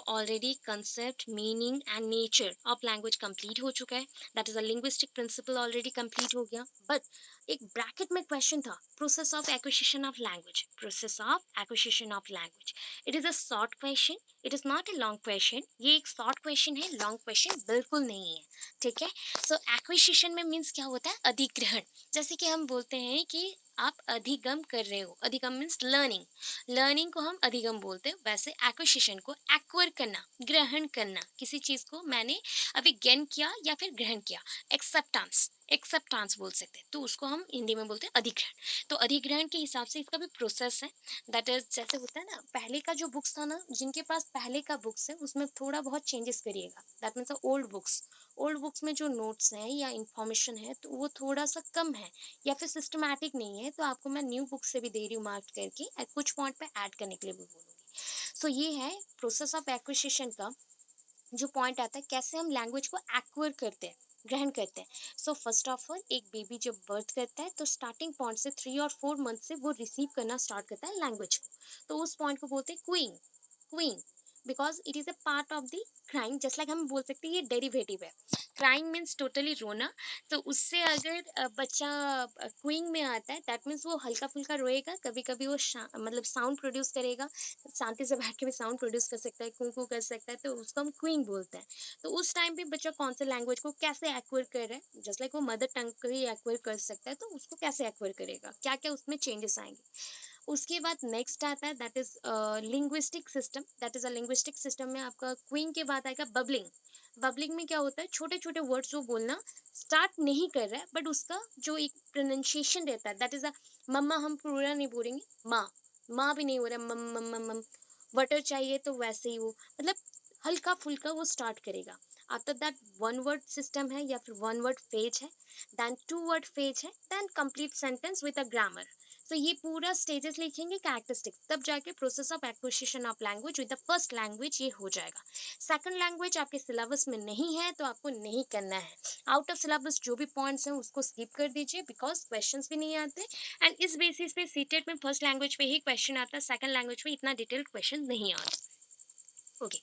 Already concept, meaning and nature of language complete हो चुका है, that is a linguistic principle already complete हो गया। बट एक ब्रैकेट में क्वेश्चन था, process of acquisition of language, process of acquisition of language. It is a short question, it is not a long question. ये एक short question है, long question बिल्कुल नहीं है। ठीक है। सो एक्विजिशन में मीन्स क्या होता है, अधिग्रहण। जैसे कि हम बोलते हैं कि आप अधिगम कर रहे हो, अधिगम मीन्स लर्निंग, लर्निंग को हम अधिगम बोलते हैं। वैसे एक्विजिशन को एक्वायर करना, ग्रहण करना, किसी चीज को मैंने अभी गेन किया या फिर ग्रहण किया, एक्सेप्टेंस, एक्सेप्टेंस बोल सकते हैं, तो उसको हम हिंदी में बोलते हैं अधिग्रहण। तो अधिग्रहण के हिसाब से इसका भी प्रोसेस है, दैट इज जैसे होता है ना, पहले का जो बुक्स था ना, जिनके पास पहले का बुक्स है उसमें थोड़ा बहुत चेंजेस करिएगा, that means old books, old books में जो नोट्स हैं या इंफॉर्मेशन है तो वो थोड़ा सा कम है या फिर सिस्टमैटिक नहीं है, तो आपको मैं न्यू बुक से भी दे रही हूँ मार्क करके, कुछ पॉइंट पे ऐड करने के लिए भी बोलूँगी। सो ये है प्रोसेस ऑफ एक्विजिशन का जो पॉइंट आता है, कैसे हम लैंग्वेज को एक्वायर करते हैं, ग्रहण करते हैं। सो फर्स्ट ऑफ ऑल, एक बेबी जब बर्थ करता है तो स्टार्टिंग पॉइंट से 3 और 4 मंथ से वो रिसीव करना स्टार्ट करता है लैंग्वेज को, तो उस पॉइंट को बोलते हैं queueing, queueing, because it is a part of the crying, just like हम बोल सकते हैं ये डेरिवेटिव है। क्राइंग मीन्स टोटली रोना, तो उससे अगर बच्चा क्वींग में आता है, दैट मीन्स वो हल्का फुल्का रोएगा, कभी कभी वो मतलब साउंड प्रोड्यूस करेगा, शांति से बैठ के भी साउंड प्रोड्यूस कर सकता है, कू कू कर सकता है, तो उसको हम क्वींग बोलते हैं। तो उस टाइम पे बच्चा कौन से लैंग्वेज को कैसे एक्वायर कर रहा है, जस्ट लाइक वो मदर टंग को ही एक्वायर कर सकता है, तो उसको कैसे एक्वायर करेगा, क्या क्या उसमें चेंजेस आएंगे। उसके बाद नेक्स्ट आता है, that is linguistic system, that is a linguistic system में आपका क्वींग के बाद आएगा बबलिंग। बबलिंग में क्या होता है, छोटे छोटे वर्ड्स वो बोलना स्टार्ट नहीं कर रहा है, बट उसका जो एक प्रोनाउंसिएशन रहता है, दैट इज अ मम्मा, हम पूरा नहीं बोलेंगे माँ, माँ भी नहीं हो रहा, मम मम मम मम, बटर चाहिए तो वैसे ही वो, मतलब हल्का फुल्का वो स्टार्ट करेगा। After that one word system है या फिर वन वर्ड फेज है, देन 2 वर्ड फेज है, then complete sentence with a grammar. तो ये पूरा स्टेजेस लिखेंगे कैरेक्टरिस्टिक्स, तब जाके process of acquisition of language with the first language ये हो जाएगा। सेकंड लैंग्वेज आपके सिलेबस में नहीं है तो आपको नहीं करना है, आउट ऑफ सिलेबस जो भी पॉइंट्स हैं उसको स्किप कर दीजिए, बिकॉज क्वेश्चंस भी नहीं आते। एंड इस बेसिस पे सीटेट में फर्स्ट लैंग्वेज पे ही क्वेश्चन आता है, सेकंड लैंग्वेज पे इतना डिटेल्ड क्वेश्चन नहीं आता। ओके।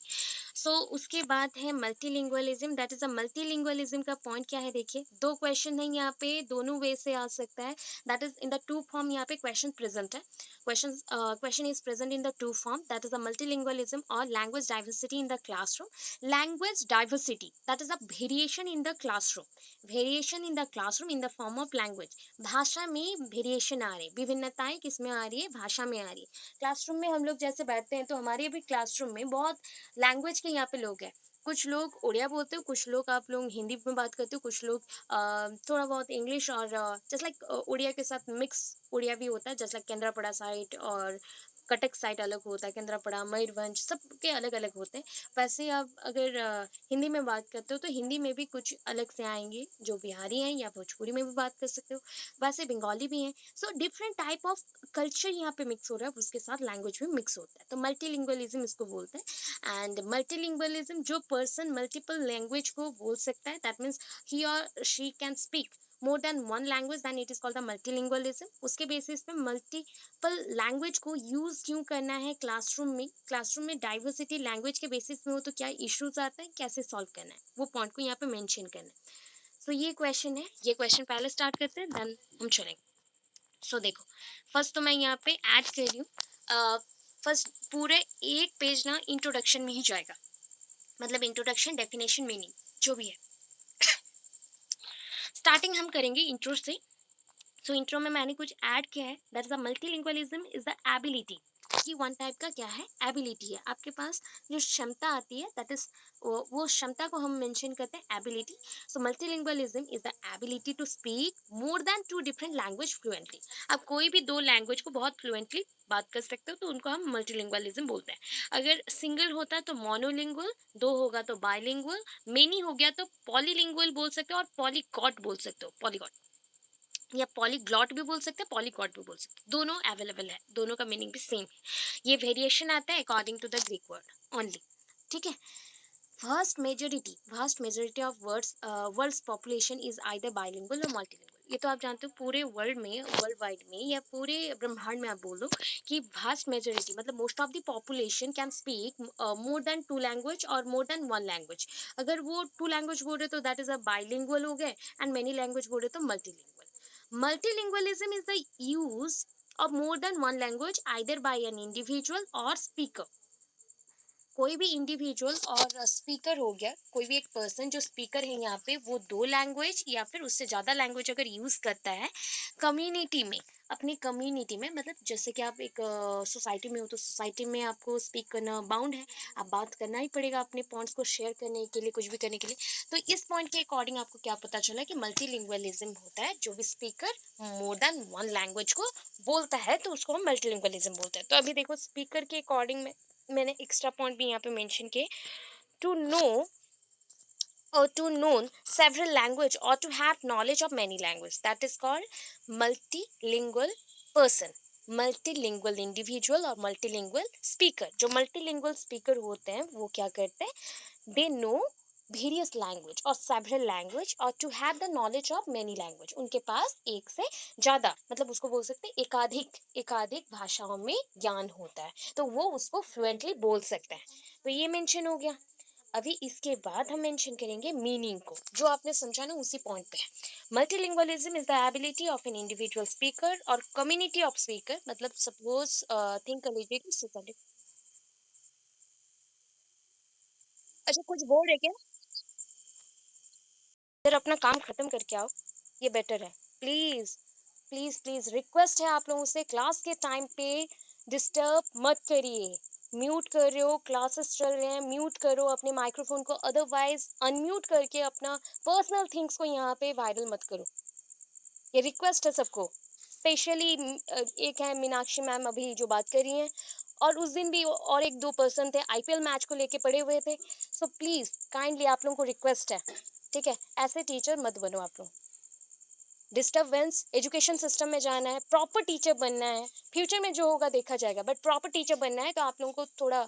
सो उसके बाद है multilingualism, that is a multilingualism का पॉइंट क्या है, देखिए दो क्वेश्चन है यहाँ पे, दोनों वे से आ सकता है, that is in the two form, यहाँ पे क्वेश्चन प्रेजेंट है, question is present in the two form, that is a multilingualism और language diversity in the classroom. Language diversity, that is a variation in the classroom, variation in the classroom in the form of language. भाषा में variation आ रही है, विभिन्नताएं किस में आ रही है, भाषा में आ रही है। क्लासरूम में हम लोग जैसे बैठते हैं तो हमारे भी क्लासरूम में बहुत लैंग्वेज के यहाँ पे लोग हैं, कुछ लोग उड़िया बोलते हो, कुछ लोग आप लोग हिंदी में बात करते हो, कुछ लोग थोड़ा बहुत इंग्लिश और जस्ट लाइक उड़िया के साथ मिक्स उड़िया भी होता है, जस्ट लाइक केंद्रापड़ा साइड और कटक साइड अलग होता है, केंद्रापड़ा मयूरभंज सबके अलग अलग होते हैं। वैसे आप अगर हिंदी में बात करते हो तो हिंदी में भी कुछ अलग से आएंगे, जो बिहारी हैं या भोजपुरी में भी बात कर सकते हो, वैसे बंगाली भी हैं। So different type of culture यहाँ पे मिक्स हो रहा है, उसके साथ लैंग्वेज भी मिक्स होता है, तो मल्टीलिंगुअलिज्म इसको बोलते हैं। एंड मल्टीलिंगुअलिज्म, जो पर्सन मल्टीपल लैंग्वेज को बोल सकता है, दैट मीन्स ही और she can speak more than one language, then it is called the multilingualism. उसके बेसिस पे मल्टीपल लैंग्वेज को यूज क्यों करना है क्लासरूम में, क्लासरूम में डाइवर्सिटी लैंग्वेज के बेसिस में हो तो क्या इश्यूज आता है, कैसे सॉल्व करना है, वो पॉइंट को यहाँ पे मेंशन करना है। सो ये क्वेश्चन है, ये क्वेश्चन पहले स्टार्ट करते हैं, देन हम चलेंगे। सो देखो, फर्स्ट तो मैं यहाँ पे ऐड कर रही हूँ, फर्स्ट पूरे एक पेज ना इंट्रोडक्शन में ही जाएगा, मतलब इंट्रोडक्शन, डेफिनेशन, मीनिंग जो भी है। स्टार्टिंग हम करेंगे इंट्रो से। सो इंट्रो में मैंने कुछ ऐड किया है, that is a multilingualism is the ability, कि वन टाइप का क्या है, एबिलिटी है, आपके पास जो क्षमता आती है, दैट इज वो क्षमता को हम मेंशन करते हैं ability. So multilingualism is the ability to speak more than 2 different language fluently. आप कोई भी 2 लैंग्वेज को बहुत फ्लुएंटली बात कर सकते हो तो उनको हम मल्टीलिंगुअलिज्म बोलते हैं। अगर सिंगल होता है तो मोनोलिंगुअल, दो होगा तो बाइलिंगुअल, मेनी हो गया तो पॉलीलिंगुअल बोल सकते हो और पॉलीगॉट बोल सकते हो, पॉलीगॉट या पॉलीग्लॉट भी बोल सकते हैं, पॉलीगॉट भी बोल सकते हैं, दोनों अवेलेबल है, दोनों का मीनिंग भी सेम है। ये वेरिएशन आता है according to the Greek word only. ठीक है। vast majority of world's population is either bilingual or multilingual. ये तो आप जानते हो, पूरे वर्ल्ड में, वर्ल्ड वाइड में, या पूरे ब्रह्मांड में आप बोल दो कि vast majority मतलब most of the population can speak more than two language और मोर देन वन लैंग्वेज. अगर वो टू लैंग्वेज बोल रहे तो दैट इज अ बाइलिंगुअल हो गए, एंड मेनी लैंग्वेज बोल रहे तो multilingual. Multilingualism is the use of more than one language either by an individual or speaker. कोई भी इंडिविजुअल और स्पीकर हो गया, कोई भी एक पर्सन जो स्पीकर है यहाँ पे, वो दो लैंग्वेज या फिर उससे ज़्यादा लैंग्वेज अगर यूज़ करता है कम्युनिटी में, अपनी कम्युनिटी में, मतलब जैसे कि आप एक सोसाइटी में हो तो सोसाइटी में आपको स्पीक करना बाउंड है, आप बात करना ही पड़ेगा अपने पॉइंट्स को शेयर करने के लिए, कुछ भी करने के लिए. तो इस पॉइंट के अकॉर्डिंग आपको क्या पता चला कि मल्टीलिंगुअलिज्म होता है जो भी स्पीकर मोर देन वन लैंग्वेज को बोलता है तो उसको हम मल्टीलिंगुअलिज्म बोलते हैं. तो अभी देखो स्पीकर के अकॉर्डिंग में मैंने एक्स्ट्रा पॉइंट भी यहाँ पे मेंशन किए. To know or to know several language or to have knowledge of many language, that is called multilingual person. Multilingual individual और मल्टीलिंगुअल स्पीकर. जो मल्टीलिंगुअल स्पीकर होते हैं वो क्या करते हैं, दे नो वेरियस लैंग्वेज और सेवरल लैंग्वेज और to have the knowledge of many language. उनके पास एक से ज़्यादा, मतलब उसको बोल सकते हैं एकाधिक भाषाओं में ज्ञान होता है, तो वो उसको फ्लुएंटली बोल सकते हैं. तो ये मेंशन हो गया. अभी इसके बाद हम मेंशन करेंगे मीनिंग को, जो आपने समझा ना उसी पॉइंट पे है. Multilingualism is the ability of an individual speaker और कम्युनिटी ऑफ स्पीकर. मतलब सपोज थिंक कर लीजिए कि सोसाइटी. अच्छा कुछ बोल रहे क्या? फिर अपना काम खत्म करके आओ, ये बेटर है. प्लीज प्लीज प्लीज रिक्वेस्ट है आप लोगों से, क्लास के टाइम पे डिस्टर्ब मत करिए. म्यूट कर रहे हो, क्लासेस चल रहे हैं, म्यूट करो अपने माइक्रोफोन को, अदरवाइज अनम्यूट करके अपना पर्सनल थिंग्स को यहाँ पे वायरल मत करो. ये रिक्वेस्ट है सबको. स्पेशली एक है मीनाक्षी मैम अभी जो बात कर रही हैं, और उस दिन भी और एक दो पर्सन थे आईपीएल मैच को लेके पड़े हुए थे. सो प्लीज काइंडली आप लोगों को रिक्वेस्ट है, ठीक है, ऐसे टीचर मत बनो आप लोग. डिस्टर्बेंस, एजुकेशन सिस्टम में जाना है, प्रॉपर टीचर बनना है. फ्यूचर में जो होगा देखा जाएगा, बट प्रॉपर टीचर बनना है तो आप लोगों को थोड़ा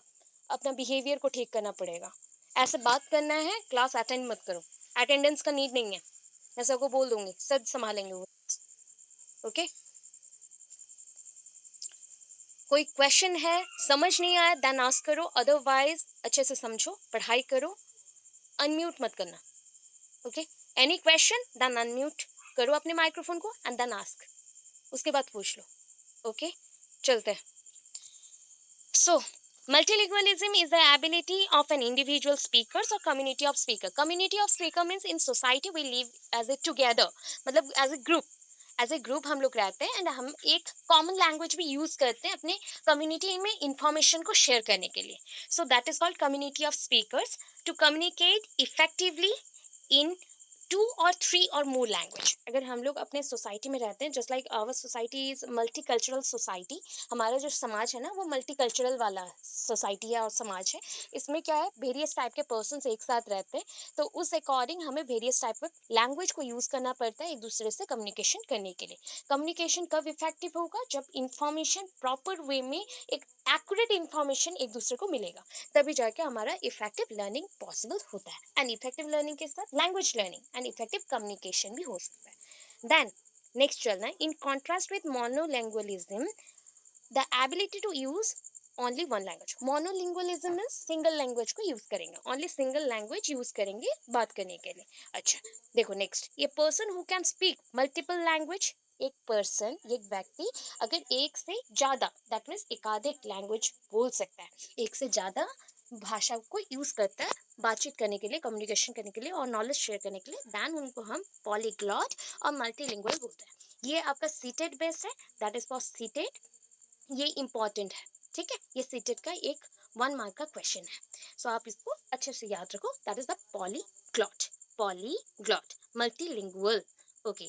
अपना बिहेवियर को ठीक करना पड़ेगा. ऐसे बात करना है, क्लास अटेंड मत करो. अटेंडेंस का नीड नहीं है, मैं सबको बोल दूंगी, सब संभालेंगे वो. ओके. कोई क्वेश्चन है, समझ नहीं आया, देन आस्क करो, अदरवाइज अच्छे से समझो, पढ़ाई करो, अनम्यूट मत करना. Okay. Any question then unmute करो अपने माइक्रोफोन को एंड देन आस्क, उसके बाद पूछ लो. ओके. चलते हैं. So, multilingualism is the ability of an individual speakers or community of speaker. Community of speaker means in society we live as a together. मतलब as a group. As a group हम लोग रहते हैं and हम एक common language भी use करते हैं अपने कम्युनिटी में इंफॉर्मेशन को शेयर करने के लिए. So that is called community of speakers to communicate effectively in two और थ्री और मोर लैंग्वेज. अगर हम लोग अपने सोसाइटी में रहते हैं, just like our society is multi cultural society. हमारा जो समाज है ना वो मल्टी कल्चरल वाला सोसाइटी है और समाज है. इसमें क्या है, वेरियस टाइप के पर्सन एक साथ रहते हैं, तो उस अकॉर्डिंग हमें वेरियस टाइप ऑफ लैंग्वेज को यूज करना पड़ता है एक दूसरे से कम्युनिकेशन करने के लिए. कम्युनिकेशन कब इफेक्टिव होगा, जब इंफॉर्मेशन प्रॉपर वे में एक एक्यूरेट इंफॉर्मेशन एक दूसरे को मिलेगा, तभी जाके हमारा इफेक्टिव लर्निंग पॉसिबल होता है. एंड इफेक्टिव लर्निंग के साथ language learning and effective communication भी हो सकता है. देन नेक्स्ट चलना है, in contrast with monolingualism the ability to use only one language. Monolingualism means single language को यूज करेंगे, ओनली सिंगल लैंग्वेज यूज करेंगे बात करने के लिए. अच्छा देखो नेक्स्ट, ये person who can speak multiple language. एक पर्सन, एक व्यक्ति अगर एक से ज्यादा, दैट मीन्स एकाधिक लैंग्वेज बोल सकता है, एक से ज्यादा भाषा को यूज करता है बातचीत करने के लिए, कम्युनिकेशन करने के लिए और नॉलेज शेयर करने के लिए, देन उनको हम पॉलीग्लॉट और मल्टीलिंगुअल बोलते हैं. ये आपका सीटेड बेस है, दैट इज फॉर सीटेड. ये इंपॉर्टेंट है, ठीक है, ये सीटेड का एक 1 मार्क का क्वेश्चन है. सो आप इसको अच्छे से याद रखो, that is the polyglot. Polyglot, multilingual. Okay.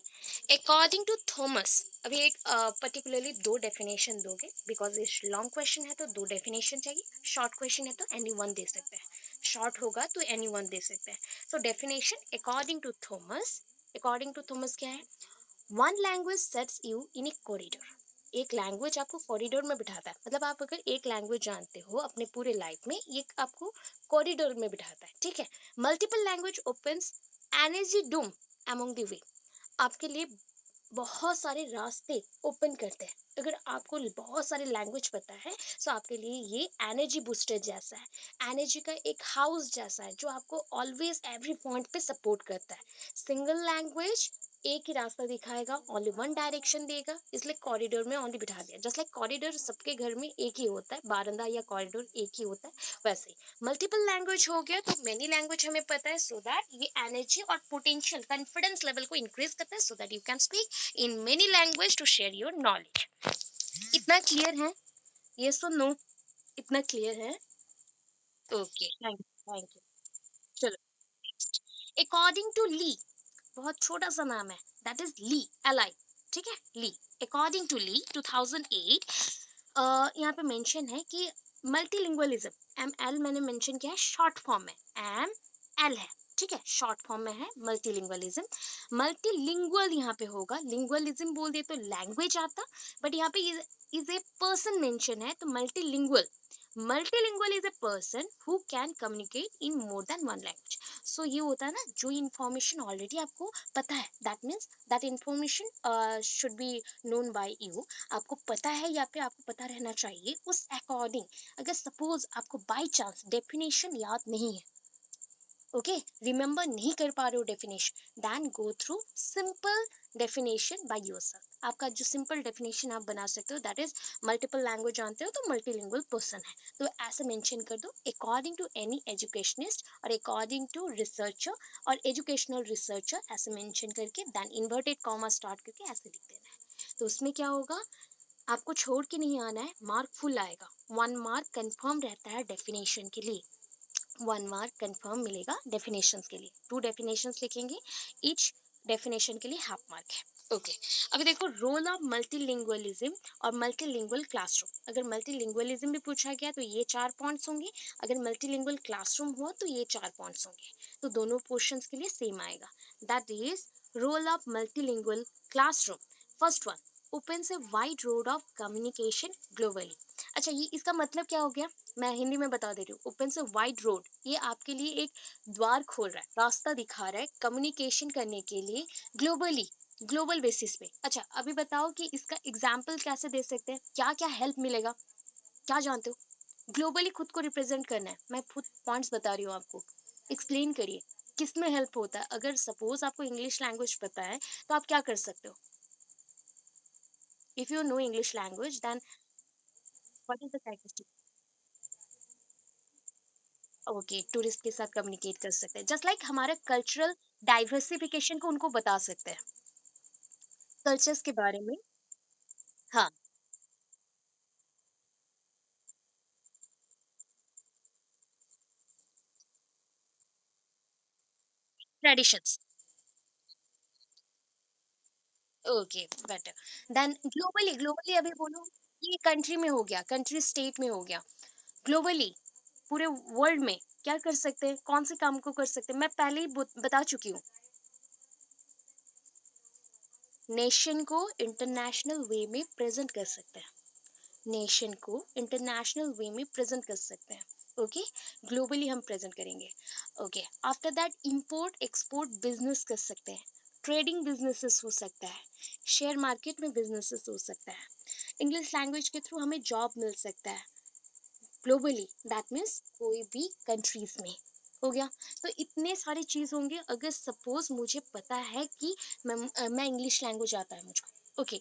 According to Thomas, अभी एक पर्टिकुलरली दो डेफिनेशन दोगे, बिकॉज ये लॉन्ग क्वेश्चन है तो दो डेफिनेशन चाहिए, शॉर्ट क्वेश्चन है तो एनी वन दे सकते हैं, शॉर्ट होगा तो एनी वन दे सकते हैं. So definition according to Thomas, according to Thomas क्या है, one language sets you in a corridor. एक लैंग्वेज आपको कॉरिडोर में बिठाता है, मतलब आप अगर एक लैंग्वेज जानते हो अपने पूरे लाइफ में, ये आपको कॉरिडोर में बिठाता है, ठीक है। Multiple language opens energy Doom among the way, आपके लिए बहुत सारे रास्ते ओपन करते हैं। अगर आपको बहुत सारे लैंग्वेज पता है तो आपके लिए ये एनर्जी बूस्टर जैसा है, एनर्जी का एक हाउस जैसा है जो आपको ऑलवेज एवरी पॉइंट पे सपोर्ट करता है। सिंगल लैंग्वेज एक ही रास्ता दिखाएगा, ओनली वन डायरेक्शन देगा, इसलिए कॉरिडोर में ओनली बिठा दिया। जस्ट लाइक कॉरिडोर सबके घर में एक ही होता है, बारंदा या कॉरिडोर एक ही होता है, वैसे ही मल्टीपल लैंग्वेज हो गया तो मेनी लैंग्वेज हमें पता है, सो दैट ये एनर्जी और पोटेंशियल कॉन्फिडेंस लेवल को इंक्रीज करता है, so that you can speak in many language to share your knowledge. इतना क्लियर है? ये सो नो? इतना क्लियर है? Okay, thank you. चलो, अकॉर्डिंग टू ली, बहुत छोटा सा नाम है, that is Lee, L I, ठीक है, ली। अकॉर्डिंग टू ली 2008, यहाँ पे मेंशन है कि मल्टीलिंगुअलिज्म, एम एल मैंने मेंशन किया है, शॉर्ट फॉर्म में एम एल है, ठीक है, शॉर्ट फॉर्म में है मल्टीलिंगुअलिज्म। मल्टीलिंगुअल यहाँ पे होगा, लिंगुअलिज्म बोल दे तो लैंग्वेज आता, बट यहाँ पे इज ए पर्सन मेंशन है, तो multilingual, multilingual is a person who can communicate in more than one language. So ये होता है ना, जो इन्फॉर्मेशन ऑलरेडी आपको पता है, that means that information should be known by you, आपको पता है या फिर आपको पता रहना चाहिए उस अकॉर्डिंग। अगर सपोज आपको बाय चांस डेफिनेशन याद नहीं है, ओके, रिमेंबर नहीं कर पा रहे हो definition, then go through simple definition by yourself. आपका जो सिंपल डेफिनेशन आप बना सकते हो, दैट इज मल्टीपल लैंग्वेज जानते हो तो मल्टीलिंगुअल पर्सन है, तो ऐसे मेंशन कर दो, अकॉर्डिंग टू एनी एजुकेशनिस्ट और अकॉर्डिंग टू रिसर्चर और एजुकेशनल रिसर्चर, ऐसे मेंशन करके देन इन्वर्टेड कॉमा स्टार्ट करके ऐसे लिख देना है। तो उसमें क्या होगा, आपको छोड़ के नहीं आना है, मार्क फुल आएगा, 1 मार्क कंफर्म रहता है डेफिनेशन के लिए, 1 मार्क कंफर्म मिलेगा डेफिनेशंस के लिए, 2 डेफिनेशंस लिखेंगे, ईच डेफिनेशन के लिए हाफ मार्क है। ओके, अभी देखो रोल ऑफ मल्टीलिंगुअलिज्म और मल्टीलिंगुअल क्लासरूम। अगर मल्टीलिंगुअलिज्म भी पूछा गया तो ये 4 पॉइंट्स होंगे, अगर मल्टीलिंगुअल क्लासरूम हुआ तो ये 4 पॉइंट्स होंगे, तो दोनों पोर्शंस के लिए सेम आएगा। That is role of multilingual classroom. First one, opens a wide road of communication globally। अच्छा, ये इसका मतलब क्या हो गया, मैं हिंदी में बता दे रही हूँ। ओपन से वाइड रोड, ये आपके लिए एक द्वार खोल रहा है, रास्ता दिखा रहा है कम्युनिकेशन करने के लिए ग्लोबली, ग्लोबल बेसिस पे। अच्छा, अभी बताओ कि इसका एग्जाम्पल कैसे दे सकते हैं, क्या क्या हेल्प मिलेगा, क्या जानते हो? ग्लोबली खुद को रिप्रेजेंट करना है, मैं खुद पॉइंट्स बता रही हूँ आपको, एक्सप्लेन करिए किस में हेल्प होता है। अगर सपोज आपको इंग्लिश लैंग्वेज पता है तो आप क्या कर सकते हो, if you know English language then what is the characteristic? Okay, tourist के साथ कम्युनिकेट कर सकते हैं, जस्ट लाइक हमारे कल्चरल डाइवर्सिफिकेशन को उनको बता सकते हैं, कल्चर्स के बारे में। हाँ, traditions. Okay, better than globally, globally अभी बोलो, ये कंट्री में हो गया, कंट्री स्टेट में हो गया, ग्लोबली पूरे वर्ल्ड में क्या कर सकते हैं, कौन से काम को कर सकते हैं, मैं पहले ही बता चुकी हूँ, नेशन को इंटरनेशनल वे में प्रेजेंट कर सकते हैं, नेशन को इंटरनेशनल वे में प्रेजेंट कर सकते हैं, ओके, ग्लोबली हम प्रेजेंट करेंगे। Okay, after that import export business कर सकते हैं, ट्रेडिंग बिजनेसेस हो सकता है, शेयर मार्केट में बिजनेसेस हो सकता है, इंग्लिश लैंग्वेज के थ्रू हमें जॉब मिल सकता है ग्लोबली, दैट मीन्स कोई भी कंट्रीज में, हो गया। तो इतने सारी चीज होंगे, अगर सपोज मुझे पता है कि मैं इंग्लिश लैंग्वेज आता है मुझको, ओके,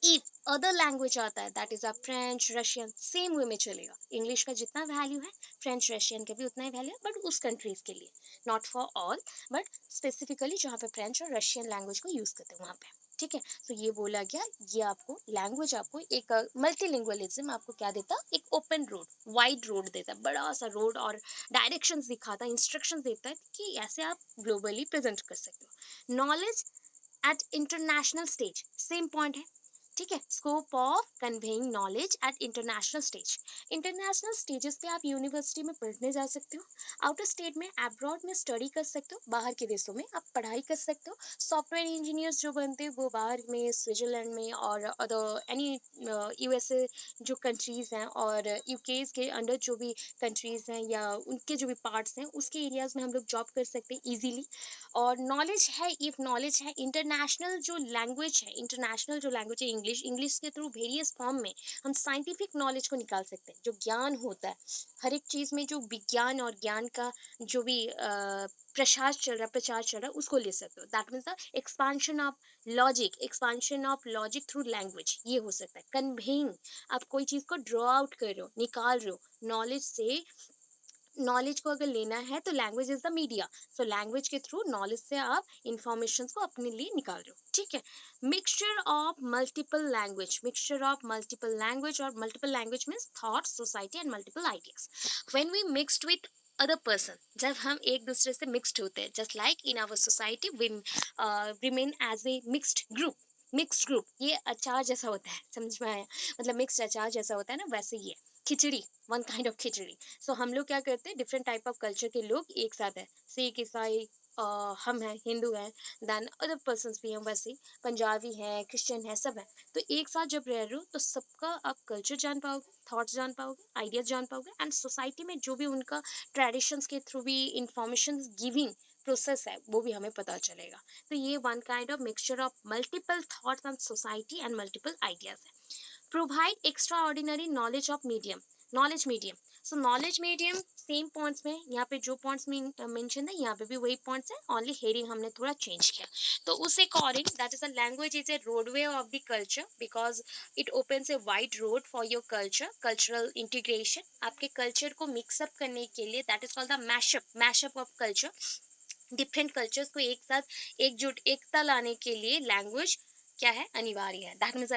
इफ अदर लैंग्वेज आता है, that is a French Russian, same way में चलेगा, इंग्लिश का जितना वैल्यू है फ्रेंच रशियन का भी उतना ही वैल्यू है, बट उस कंट्रीज के लिए, not for all, but specifically जहाँ पे फ्रेंच और रशियन लैंग्वेज को यूज करते हैं वहाँ पे, ठीक है। तो ये बोला गया, ये आपको लैंग्वेज, आपको एक मल्टीलिंगुअलिज्म आपको क्या देता, एक ओपन रोड, वाइड रोड देता है, बड़ा सा रोड, और डायरेक्शंस दिखाता है, इंस्ट्रक्शंस देता है कि ऐसे आप ग्लोबली प्रेजेंट कर सकते हो। Knowledge eight international stage, same point है, ठीक है। Scope of conveying knowledge eight international stage. International stages पे आप यूनिवर्सिटी में पढ़ने जा सकते हो, आउटर स्टेट में अब्रॉड में स्टडी कर सकते हो, बाहर के देशों में आप पढ़ाई कर सकते हो। सॉफ्टवेयर इंजीनियर्स जो बनते हैं वो बाहर में स्विट्जरलैंड में और अदर एनी यूएसए जो कंट्रीज हैं और यूकेस के अंडर जो भी कंट्रीज हैं या उनके जो भी पार्ट्स हैं उसके एरियाज में हम लोग जॉब कर सकते हैं इजीली। और नॉलेज है, इफ नॉलेज है, इंटरनेशनल जो लैंग्वेज है, इंटरनेशनल जो लैंग्वेज है इंग्लिश, इंग्लिश के थ्रू वेरियस फॉर्म में हम साइंटिफिक नॉलेज को निकाल सकते हैं। जो ज्ञान होता है हर एक चीज में, जो विज्ञान और ज्ञान का जो भी प्रचार चल रहा है उसको ले सकते हो। That means the expansion of logic, expansion of logic through language, ये हो सकता है। कन्वेइंग, आप कोई चीज को ड्रॉ आउट कर रहे हो, निकाल रहे हो नॉलेज से। नॉलेज को अगर लेना है तो language is the media, so language के थ्रू नॉलेज से आप इंफॉर्मेशन को अपने लिए निकाल रहे हो। ठीक है। Mixture of multiple language, mixture of multiple language, और multiple language means thought society and multiple ideas. When we mixed with other person, जब हम एक दूसरे से मिक्सड होते हैं, just like in our society we remain as a mixed group. Mixed group ये अचार जैसा होता है, समझ में आया? मतलब मिक्सड अचार जैसा होता है ना, वैसे ही है खिचड़ी, वन काइंड ऑफ खिचड़ी। सो हम लोग क्या करते हैं, डिफरेंट टाइप ऑफ कल्चर के लोग एक साथ हैं, सिख ईसाई, हम हैं हिंदू हैं, देन अदर पर्सन्स भी हैं, वैसे ही पंजाबी हैं, क्रिश्चियन हैं, सब हैं। तो एक साथ जब रह रहे हो तो सबका आप कल्चर जान पाओगे, थॉट्स जान पाओगे, आइडियाज जान पाओगे, एंड सोसाइटी में जो भी उनका ट्रेडिशंस के थ्रू भी इंफॉर्मेशन गिविंग प्रोसेस है वो भी हमें पता चलेगा। तो ये one kind of mixture of multiple thoughts and society and multiple ideas है। Provide extraordinary knowledge of medium, knowledge medium. So knowledge medium same points में, यहाँ पे जो पॉइंट्स मेंशन है यहाँ पे भी वही पॉइंट्स है, ओनली हेडिंग हमने थोड़ा चेंज किया। तो उस according that is a language is a roadway of the culture, because it opens a wide road for your culture, cultural integration, आपके कल्चर को मिक्सअप करने के लिए। That is called the mashup, mashup of culture. Different cultures को एक साथ एकजुट, एकता लाने के लिए लैंग्वेज क्या है, अनिवार्य है। दैट मीन्स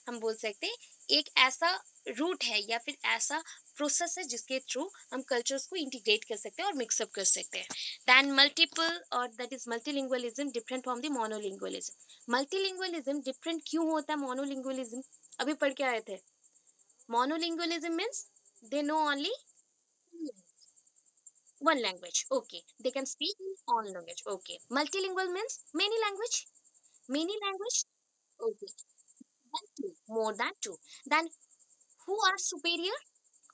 हम बोल सकते हैं एक ऐसा रूट है या फिर ऐसा प्रोसेस है जिसके थ्रू हम कल्चर्स को इंटीग्रेट कर सकते हैं और मिक्सअप कर सकते हैं। दैन मल्टीपल, और that is multilingualism different from the monolingualism. Multilingualism different क्यों होता है मोनोलिंगुअलिज्म? अभी पढ़ के आए थे। Monolingualism means they know only one language, okay, they can speak in all language, okay. Multilingual means many language, many language, okay. Then two, more than two. Then who are superior,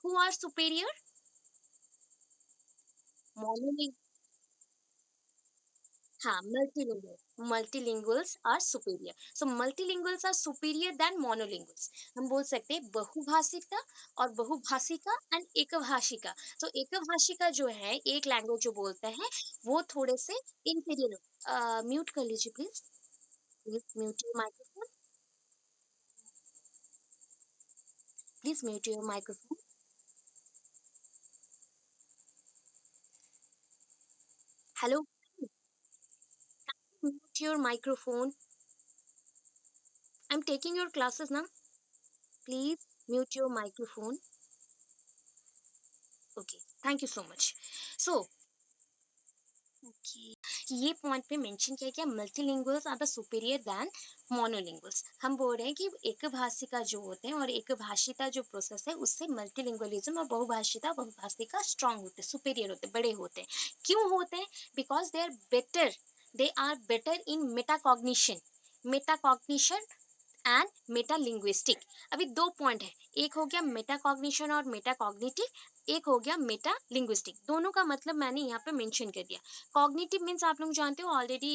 who are superior? Monolingual, हाँ, multilingual, multilinguals are superior, so multilinguals are superior than monolinguals। हम बोल सकते हैं बहुभाषिका और बहुभाषिका and एकभाषिका। तो एकभाषिका जो है, एक लैंग्वेज जो बोलते हैं वो थोड़े से इंफीरियर। म्यूट कर लीजिए please, please mute your microphone, please mute your microphone. Hello, mute your microphone, I am taking your classes ना, please mute your microphone. Okay, thank you so much. So okay, ये point पे mention किया गया multilinguals are the superior than monolinguals. हम बोल रहे हैं कि एक भाषिका जो होते हैं और एक भाषिता जो प्रोसेस है उससे मल्टीलिंगुअलिज्म और बहुभाषिता बहुभाषिका स्ट्रांग होते हैं, सुपीरियर होते हैं, बड़े होते हैं। क्यों होते हैं? Because they are better in metacognition, metacognition and metalinguistic. अभी दो पॉइंट है, एक हो गया मेटाकॉग्निशन और मेटाकॉग्निटिव, एक हो गया मेटा लिंग्विस्टिक। दोनों का मतलब मैंने यहाँ पे मेंशन कर दिया। कॉग्निटिव मीन्स आप लोग जानते हो already,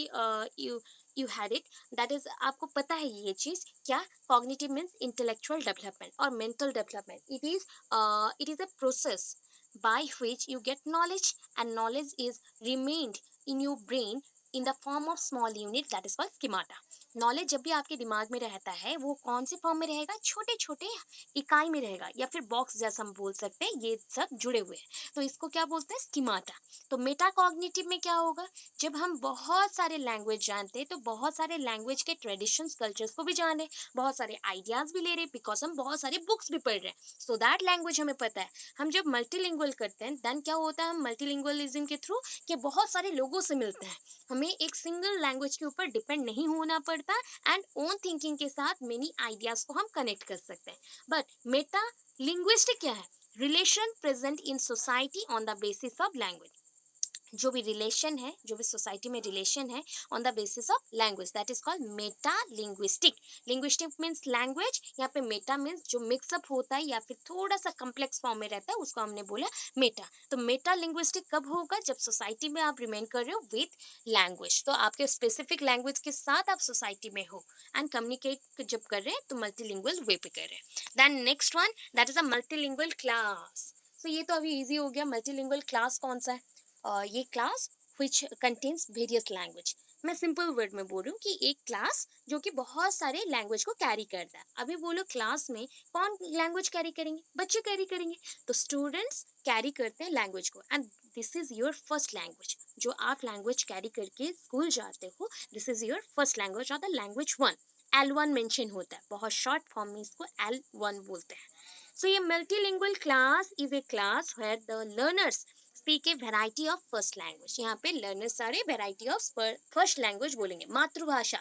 you you had it, that is आपको पता है ये चीज क्या। कॉग्निटिव मीन्स इंटेलेक्चुअल डेवलपमेंट और mental development. It is a process by which you get knowledge, and knowledge is remained in your brain in the form of small unit that is called schemata। Knowledge जब भी आपके दिमाग में रहता है वो कौन से फॉर्म में रहेगा, छोटे छोटे इकाई में रहेगा या फिर बॉक्स जैसा हम बोल सकते हैं, ये सब जुड़े हुए हैं, तो इसको क्या बोलते हैं, स्कीमाटा। तो मेटाकॉग्निटिव में क्या होगा, जब हम बहुत सारे लैंग्वेज जानते हैं तो बहुत सारे लैंग्वेज के ट्रेडिशंस कल्चर्स को भी जान रहे, बहुत सारे आइडियाज भी ले रहे, बिकॉज हम बहुत सारे बुक्स भी पढ़ रहे हैं, सो दैट लैंग्वेज हमें पता है। हम जब मल्टीलिंगुअल करते हैं देन क्या होता है, हम मल्टीलिंगुअलिज्म के थ्रू कि बहुत सारे लोगों से मिलते हैं, हमें एक सिंगल लैंग्वेज के ऊपर डिपेंड नहीं होना पड़ता। मिलता है एंड ओन थिंकिंग के साथ मेनी आइडियाज को हम कनेक्ट कर सकते हैं. बट मेटा लिंग्विस्टिक क्या है? Relation present in society on the basis of language. जो भी रिलेशन है, जो भी सोसाइटी में रिलेशन है on the basis of language, that is called Meta linguistic. Linguistic means language, यहाँ पे मेटा मीन्स जो मिक्सअप होता है या फिर थोड़ा सा कम्प्लेक्स फॉर्म में रहता है उसको हमने बोला मेटा. तो मेटा लिंग्विस्टिक कब होगा? जब सोसाइटी में आप रिमेन कर रहे हो विथ लैंग्वेज, तो आपके स्पेसिफिक लैंग्वेज के साथ आप सोसाइटी में हो एंड कम्युनिकेट जब कर रहे हैं तो मल्टीलिंगुअल वे पे कर रहे हैं. Then next one, that is a multilingual class. So ये तो अभी इजी हो गया. मल्टीलिंगुअल क्लास कौन सा है? ये class which contains various language. मैं सिंपल वर्ड में बोल रही हूँ कि एक क्लास जो कि बहुत सारे लैंग्वेज को कैरी करता है. अभी बोलो क्लास में कौन लैंग्वेज कैरी करेंगे? बच्चे कैरी करेंगे. तो स्टूडेंट्स कैरी करते हैं लैंग्वेज को and this is your first language. जो आप लैंग्वेज कैरी करके स्कूल जाते हो, this is your first language और the language one. L1 mention होता है, बहुत शॉर्ट फॉर्म में इसको L1 बोलते हैं. So ये multilingual class is a class where the learners speak a variety of first language. यहाँ पे learners सारे variety of first language बोलेंगे. मातृभाषा,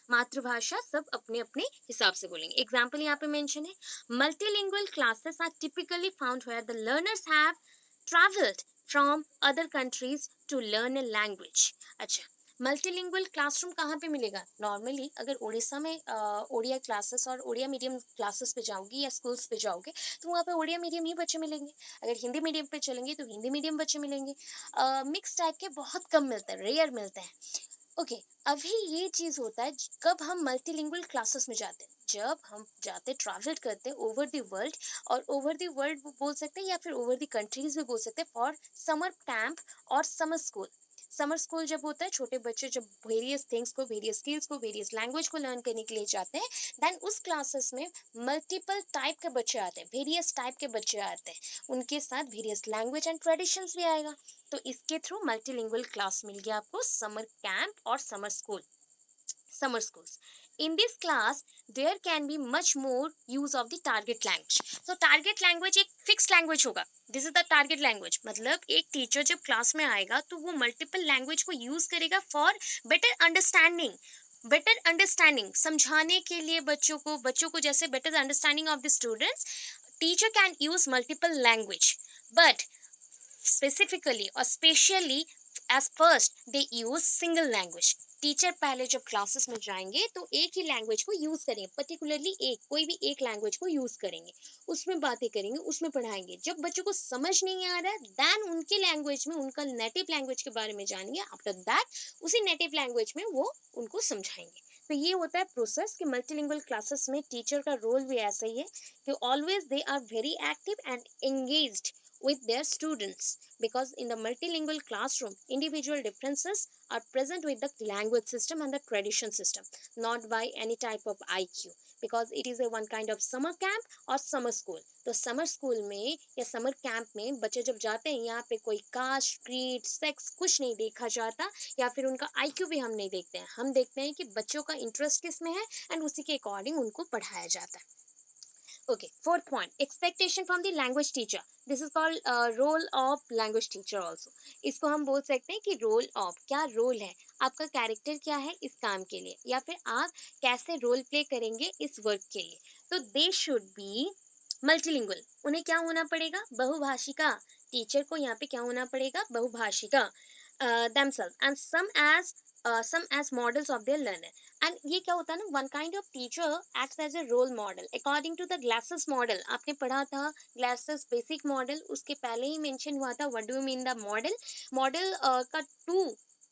मातृभाषा सब अपने अपने हिसाब से बोलेंगे. एग्जाम्पल यहाँ पे मेंशन है. Multilingual classes are typically found where the learners have travelled from other countries to learn a language. अच्छा, मल्टीलिंगुअल क्लासरूम कहाँ पे मिलेगा? नॉर्मली अगर उड़ीसा में ओडिया क्लासेस और ओडिया मीडियम क्लासेस पे जाओगी या स्कूल्स पे जाओगे तो वहाँ पे ओडिया मीडियम ही बच्चे मिलेंगे. अगर हिंदी मीडियम पे चलेंगे तो हिंदी मीडियम बच्चे मिलेंगे. मिक्स टाइप के बहुत कम मिलते हैं, रेयर मिलते हैं. ओके, अभी ये चीज होता है कब हम मल्टीलिंगुअल क्लासेस में जाते हैं. जब हम जाते ट्रैवल करते ओवर द वर्ल्ड, और ओवर द वर्ल्ड बोल सकते हैं या फिर ओवर द कंट्रीज भी बोल सकते हैं, फॉर समर कैंप और समर स्कूल. समर स्कूल जब होता है, छोटे बच्चे जब वेरियस थिंग्स को, वेरियस स्किल्स को, वेरियस लैंग्वेज को लर्न करने के लिए जाते हैं, देन उस क्लासेस में मल्टीपल टाइप के बच्चे आते हैं, वेरियस टाइप के बच्चे आते हैं. उनके साथ वेरियस लैंग्वेज एंड ट्रेडिशंस भी आएगा. तो इसके थ्रू मल्टीलिंगुअल क्लास मिल गया आपको समर कैंप और summer school, summer schools. In this class, there can be much more use of the target language. So target language एक fixed language होगा. This is the target language. मतलब एक teacher जब class में आएगा तो वो मल्टीपल लैंग्वेज को यूज करेगा for better understanding. Better understanding समझाने के लिए बच्चों को जैसे better understanding of the students, teacher can use multiple language. But specifically और specially as first they use single language. Teacher पहले जब क्लासेस में जाएंगे तो एक ही लैंग्वेज को यूज करेंगे, पर्टिकुलरली एक कोई भी एक लैंग्वेज को यूज करेंगे, उसमें बातें करेंगे, उसमें पढ़ाएंगे. जब बच्चों को समझ नहीं आ रहा है देन उनके लैंग्वेज में, उनका नेटिव लैंग्वेज के बारे में जानेंगे. आफ्टर दैट उसी नेटिव लैंग्वेज में वो उनको समझाएंगे. तो ये होता है प्रोसेस कि मल्टीलिंगुअल क्लासेस में टीचर का रोल भी ऐसा ही है कि always they are very active and engaged with their students, because in the multilingual classroom individual differences are present with the language system and the tradition system, not by any type of IQ, because it is a one kind of summer camp or summer school. तो summer school में या summer camp में बच्चे जब जाते हैं, यहाँ पे कोई कास्ट, क्रीड, सेक्स कुछ नहीं देखा जाता, या फिर उनका IQ भी हम नहीं देखते हैं. हम देखते हैं कि बच्चों का इंटरेस्ट किस में है एंड उसी के अकॉर्डिंग उनको पढ़ाया जाता है. Okay, fourth point, expectation from the language teacher. This is called role of language teacher also. इसको हम बोल सकते हैं कि रोल ऑफ, क्या रोल है आपका, कैरेक्टर क्या है इस काम के लिए, या फिर आप कैसे रोल प्ले करेंगे इस वर्क के लिए. तो दे शुड बी मल्टीलिंगुअल. उन्हें क्या होना पड़ेगा? बहुभाषिका. टीचर को यहाँ पे क्या होना पड़ेगा? बहुभाषिका. themselves and some as models of their learner. And ये क्या होता है ना, one kind of teacher acts as a role model according to the glasses model. आपने पढ़ा था ग्लासेस बेसिक मॉडल, उसके पहले ही मेंशन हुआ था what do you mean the model. Model का टू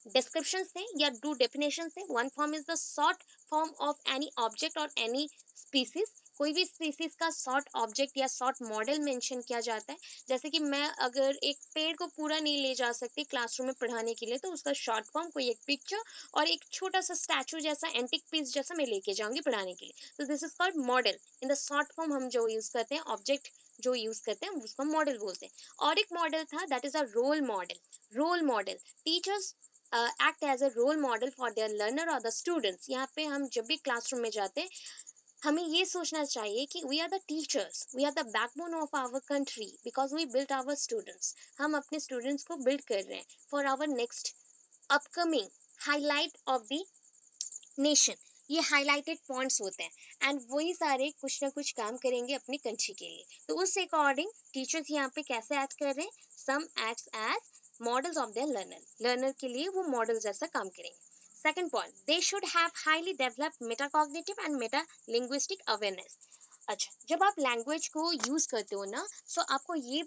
डिस्क्रिप्शंस थे या टू डेफिनेशंस थे. One form is the short form of any object और एनी स्पीसीज. कोई भी स्पीसीज का शॉर्ट ऑब्जेक्ट या शॉर्ट मॉडल मेंशन किया जाता है. जैसे कि मैं अगर एक पेड़ को पूरा नहीं ले जा सकती क्लासरूम में पढ़ाने के लिए, तो उसका शॉर्ट फॉर्म कोई एक पिक्चर और एक छोटा सा स्टैचू जैसा, एंटिक पीस जैसा मैं लेके जाऊंगी पढ़ाने के लिए. तो this is called model. In the short form हम जो यूज करते हैं, ऑब्जेक्ट जो यूज करते हैं उसको मॉडल बोलते हैं. और एक मॉडल था that is a role model. Role model teachers act as a role model for their learner और द स्टूडेंट्स. यहाँ पे हम जब भी क्लासरूम में जाते हैं हमें ये सोचना चाहिए कि we are the teachers, we are the backbone of our country, because we build our students. हम अपने स्टूडेंट्स को बिल्ड कर रहे हैं for our next upcoming highlight of the nation, ये हाइलाइटेड पॉइंट्स होते हैं एंड वही सारे कुछ ना कुछ काम करेंगे अपनी कंट्री के लिए। तो उस अकॉर्डिंग टीचर्स यहाँ पे कैसे एक्ट कर रहे हैं, some acts as models of their learner, learner के लिए वो मॉडल जैसा काम करेंगे। Second point, they should have highly developed metacognitive and metalinguistic awareness. अच्छा, जब आप लैंग्वेज को यूज करते हो ना, सो आपको ये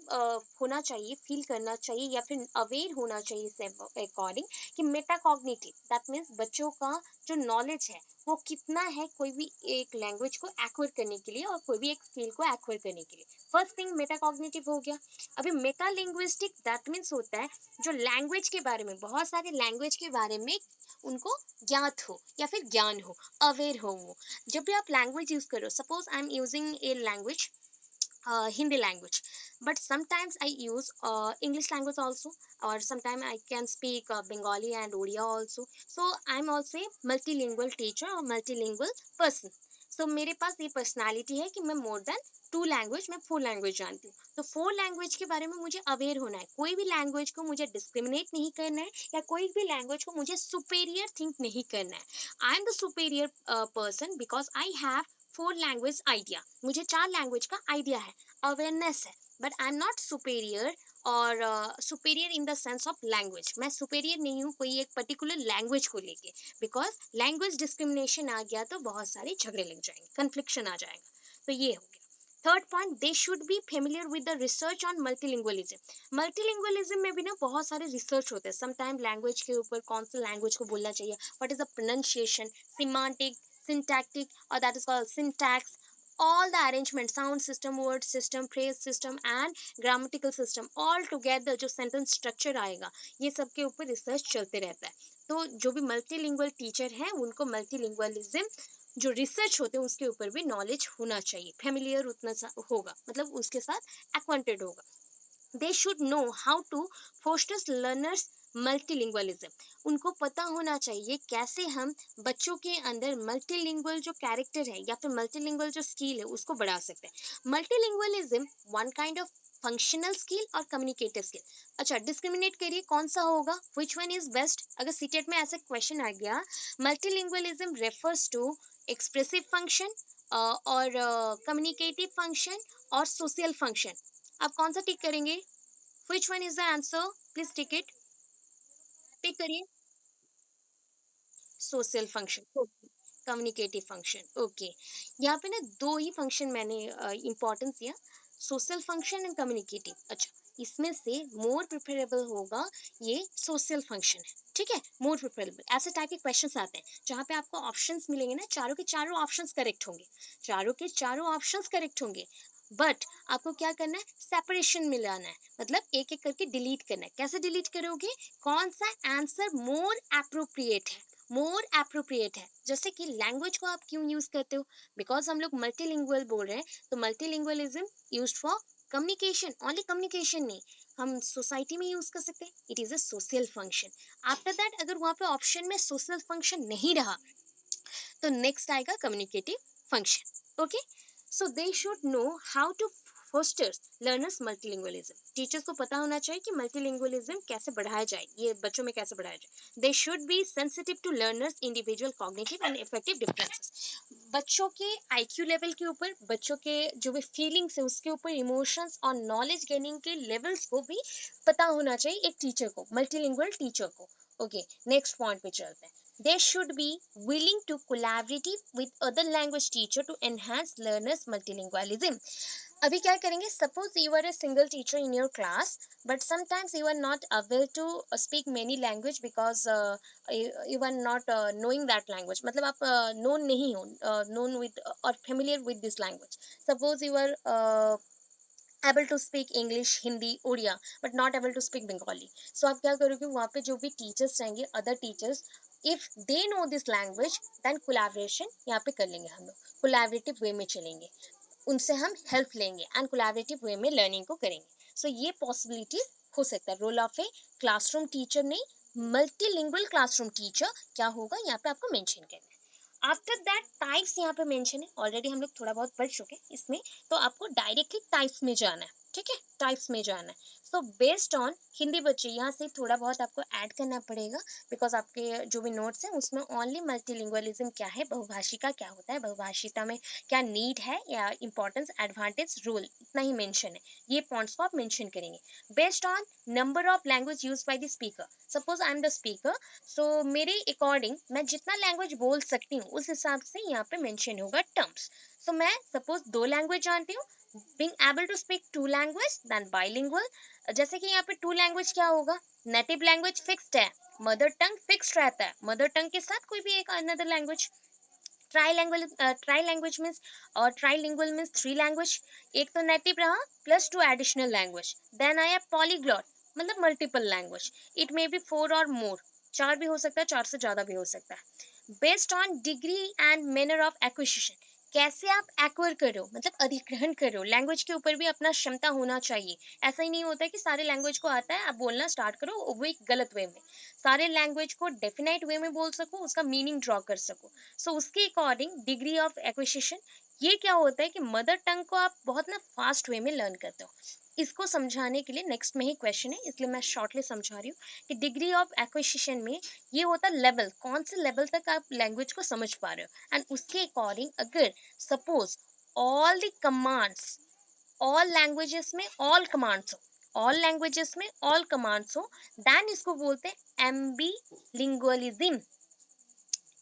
होना चाहिए, फील करना चाहिए या फिर अवेयर होना चाहिए इससे अकॉर्डिंग कि मेटाकॉग्निटिव दैट मीन्स बच्चों का जो नॉलेज है वो कितना है कोई भी एक लैंग्वेज को एक्वायर करने के लिए और कोई भी एक स्किल को एक्वायर करने के लिए। फर्स्ट थिंग मेटाकॉग्निटिव हो गया। अभी मेटा लिंग्विस्टिक दैट मीन्स होता है जो लैंग्वेज के बारे में, बहुत सारे लैंग्वेज के बारे में उनको ज्ञात हो या फिर ज्ञान हो, अवेयर हो वो। जब भी आप लैंग्वेज यूज करो, suppose I am using a language, Hindi language, but sometimes I use English language also, or sometimes I can speak Bengali and Odia also. So I'm also a multilingual teacher or multilingual person. So मेरे पास ये personality है कि मैं मोर than two language, मैं four language जानती हूँ। तो four language के बारे में मुझे अवेयर होना है, कोई भी लैंग्वेज को मुझे डिस्क्रिमिनेट नहीं करना है या कोई भी लैंग्वेज को मुझे सुपेरियर थिंक नहीं करना है। I am the superior person because I have four language idea, मुझे चार लैंग्वेज का आइडिया है, अवेयरनेस है। But I am not superior, और superior in the sense of language, मैं सुपेरियर नहीं हूँ कोई एक पर्टिकुलर लैंग्वेज को लेके। बिकॉज लैंग्वेज डिस्क्रिमिनेशन आ गया तो बहुत सारे झगड़े लग जाएंगे, कन्फ्लिक्शन आ जाएगा। तो ये हो गया। Third point, they should be familiar with the research on multilingualism. Multilingualism में भी ना बहुत सारे रिसर्च होते हैं, समटाइम लैंग्वेज के ऊपर कौन सा लैंग्वेज को बोलना चाहिए, what is the pronunciation, semantic, syntactic, or that is called syntax, all the arrangement, sound system, word system, phrase system and grammatical system all together जो sentence structure आएगा, ये सब के ऊपर रिसर्च चलते रहता है। तो जो भी मल्टीलिंगुअल टीचर है उनको मल्टीलिंगुअलिज्म जो रिसर्च होते हैं उसके ऊपर भी नॉलेज होना चाहिए, फेमिलियर उतना होगा, मतलब उसके साथ एक्वेंटेड होगा। They should know how to fosters learners multilingualism, उनको पता होना चाहिए कैसे हम बच्चों के अंदर मल्टीलिंगुअल जो कैरेक्टर है या फिर मल्टीलिंगुअल जो स्किल है उसको बढ़ा सकते हैं। Multilingualism one kind of functional skill और कम्युनिकेटिव स्किल। अच्छा, डिस्क्रिमिनेट करिए कौन सा होगा, विच वन इज बेस्ट। अगर सीटेट में ऐसा क्वेश्चन आ गया, multilingualism refers to expressive function और कम्युनिकेटिव फंक्शन और सोशल फंक्शन, आप कौन सा टिक करेंगे? Which one is the answer, please tick it, tick करिए। Social function, communicative function, okay. यहाँ पे ना दो ही फंक्शन मैंने इंपॉर्टेंस दिया, सोशल फंक्शन एंड कम्युनिकेटिव। अच्छा, इसमें से मोर प्रिफरेबल होगा ये सोशल फंक्शन है, ठीक है, मोर प्रिफरेबल। ऐसे टाइप के क्वेश्चंस आते हैं जहाँ पे आपको ऑप्शंस मिलेंगे ना, चारों के चारों ऑप्शंस करेक्ट होंगे, चारों के चारों ऑप्शंस करेक्ट होंगे, बट आपको क्या करना है, सेपरेशन मिलाना है, मतलब एक एक करके डिलीट करना है। कैसे डिलीट करोगे, कौन सा आंसर मोर अप्रोप्रिएट है, मोर अप्रोप्रिएट है। जैसे कि लैंग्वेज को आप क्यों यूज करते हो, बिकॉज हम लोग मल्टीलिंगुअल बोल रहे हैं, तो multilingualism used for communication, only communication नहीं, हम सोसाइटी में यूज कर सकते हैं, it is a social function. After that अगर वहां पे ऑप्शन में सोशल फंक्शन नहीं रहा तो नेक्स्ट आएगा communicative function, okay. So they should know how to fosters learners multilingualism, teachers को पता होना चाहिए कि मल्टीलिंगुअलिज्म कैसे बढ़ाया जाए, ये बच्चों में कैसे बढ़ाया जाए। They should be sensitive to learners individual cognitive and effective differences, बच्चों के आईक्यू लेवल के ऊपर, बच्चों के जो भी फीलिंग्स है उसके ऊपर, इमोशंस और नॉलेज गेनिंग के लेवल्स को भी पता होना चाहिए एक टीचर को, मल्टीलिंगुअल टीचर को, ओके। नेक्स्ट पॉइंट पे चलते हैं। They should be willing to collaborate with other language teacher to enhance learners multilingualism. अभी क्या करेंगे, suppose you are a single teacher in your class, but sometimes you are not aware to speak many language because you are not knowing that language, मतलब आप known नहीं हो, known with और familiar with this language. Suppose you are able to speak English, Hindi, Odia, but not able to speak Bengali. So आप क्या करोगे, वहाँ पे जो भी टीचर्स रहेंगे, other teachers, if they know this language, then collaboration यहाँ पे कर लेंगे, हम लोग कोलैबोरेटिव वे में चलेंगे, उनसे हम हेल्प लेंगे एंड कोलैबोरेटिव वे में लर्निंग को करेंगे। सो ये पॉसिबिलिटीज हो सकता है। Role of a classroom teacher नहीं, मल्टीलिंगुअल क्लासरूम टीचर क्या होगा यहाँ पे आपको मेंशन करना है। आफ्टर दैट टाइप्स यहाँ पे मेंशन है, ऑलरेडी हम लोग थोड़ा बहुत पढ़ चुके हैं इसमें, तो आपको डायरेक्टली टाइप्स में जाना है, ठीक है, टाइप्स में जाना है। सो बेस्ड ऑन हिंदी बच्चे, यहाँ से थोड़ा बहुत आपको ऐड करना पड़ेगा, बिकॉज आपके जो भी नोट्स हैं उसमें ओनली मल्टीलिंगुअलिज्म क्या है, बहुभाषिका क्या होता है, बहुभाषिता में क्या नीड है या इंपॉर्टेंस, एडवांटेज, रूल, इतना ही मेंशन है। ये पॉइंट्स को आप मेंशन करेंगे based on number of language use by the speaker. Suppose I am the speaker, so मेरे अकॉर्डिंग मैं जितना लैंग्वेज बोल सकती हूँ उस हिसाब से यहाँ पे मेंशन होगा टर्म्स। सो मैं सपोज 2 लैंग्वेज जानती हूँ, being able to speak 2 language than bilingual। जैसे कि यहाँ पे 2 लैंग्वेज क्या होगा, नेटिव लैंग्वेज फिक्स्ड है, मदर टंग फिक्स्ड रहता है, मदर टंग के साथ कोई भी एक another language. Try language means, और ट्राईलिंगुअल मीन्स 3 लैंग्वेज, एक तो नेटिव रहा प्लस 2 एडिशनल लैंग्वेज। देन आया पॉलीग्लॉट, मतलब multiple language, it may be 4 और मोर, 4 भी हो सकता है, 4 से ज्यादा भी हो सकता है। Based on degree and manner of acquisition, कैसे आप एक्वायर कर रहे हो, मतलब अधिग्रहण कर रहे हो, लैंग्वेज के ऊपर भी अपना क्षमता होना चाहिए। ऐसा ही नहीं होता है कि सारे लैंग्वेज को आता है आप बोलना स्टार्ट करो वो एक गलत वे में। सारे लैंग्वेज को डेफिनेट वे में बोल सको, उसका मीनिंग ड्रॉ कर सको। सो उसके अकॉर्डिंग डिग्री ऑफ एक्विजिशन, ये क्या होता है कि मदर टंग को आप बहुत ना फास्ट वे में लर्न करते हो। इसको समझाने के लिए नेक्स्ट में ही क्वेश्चन है, इसलिए मैं शॉर्टली समझा रही हूँ कि डिग्री ऑफ एक्विजिशन में ये होता है लेवल, कौन से लेवल तक आप लैंग्वेज को समझ पा रहे हो। एंड उसके अकॉर्डिंग अगर suppose all the commands, all languages में ऑल कमांड्स हो, ऑल लैंग्वेजेस में ऑल कमांड्स हो, देन इसको बोलते हैं एम्बी लिंगुअलिज्म।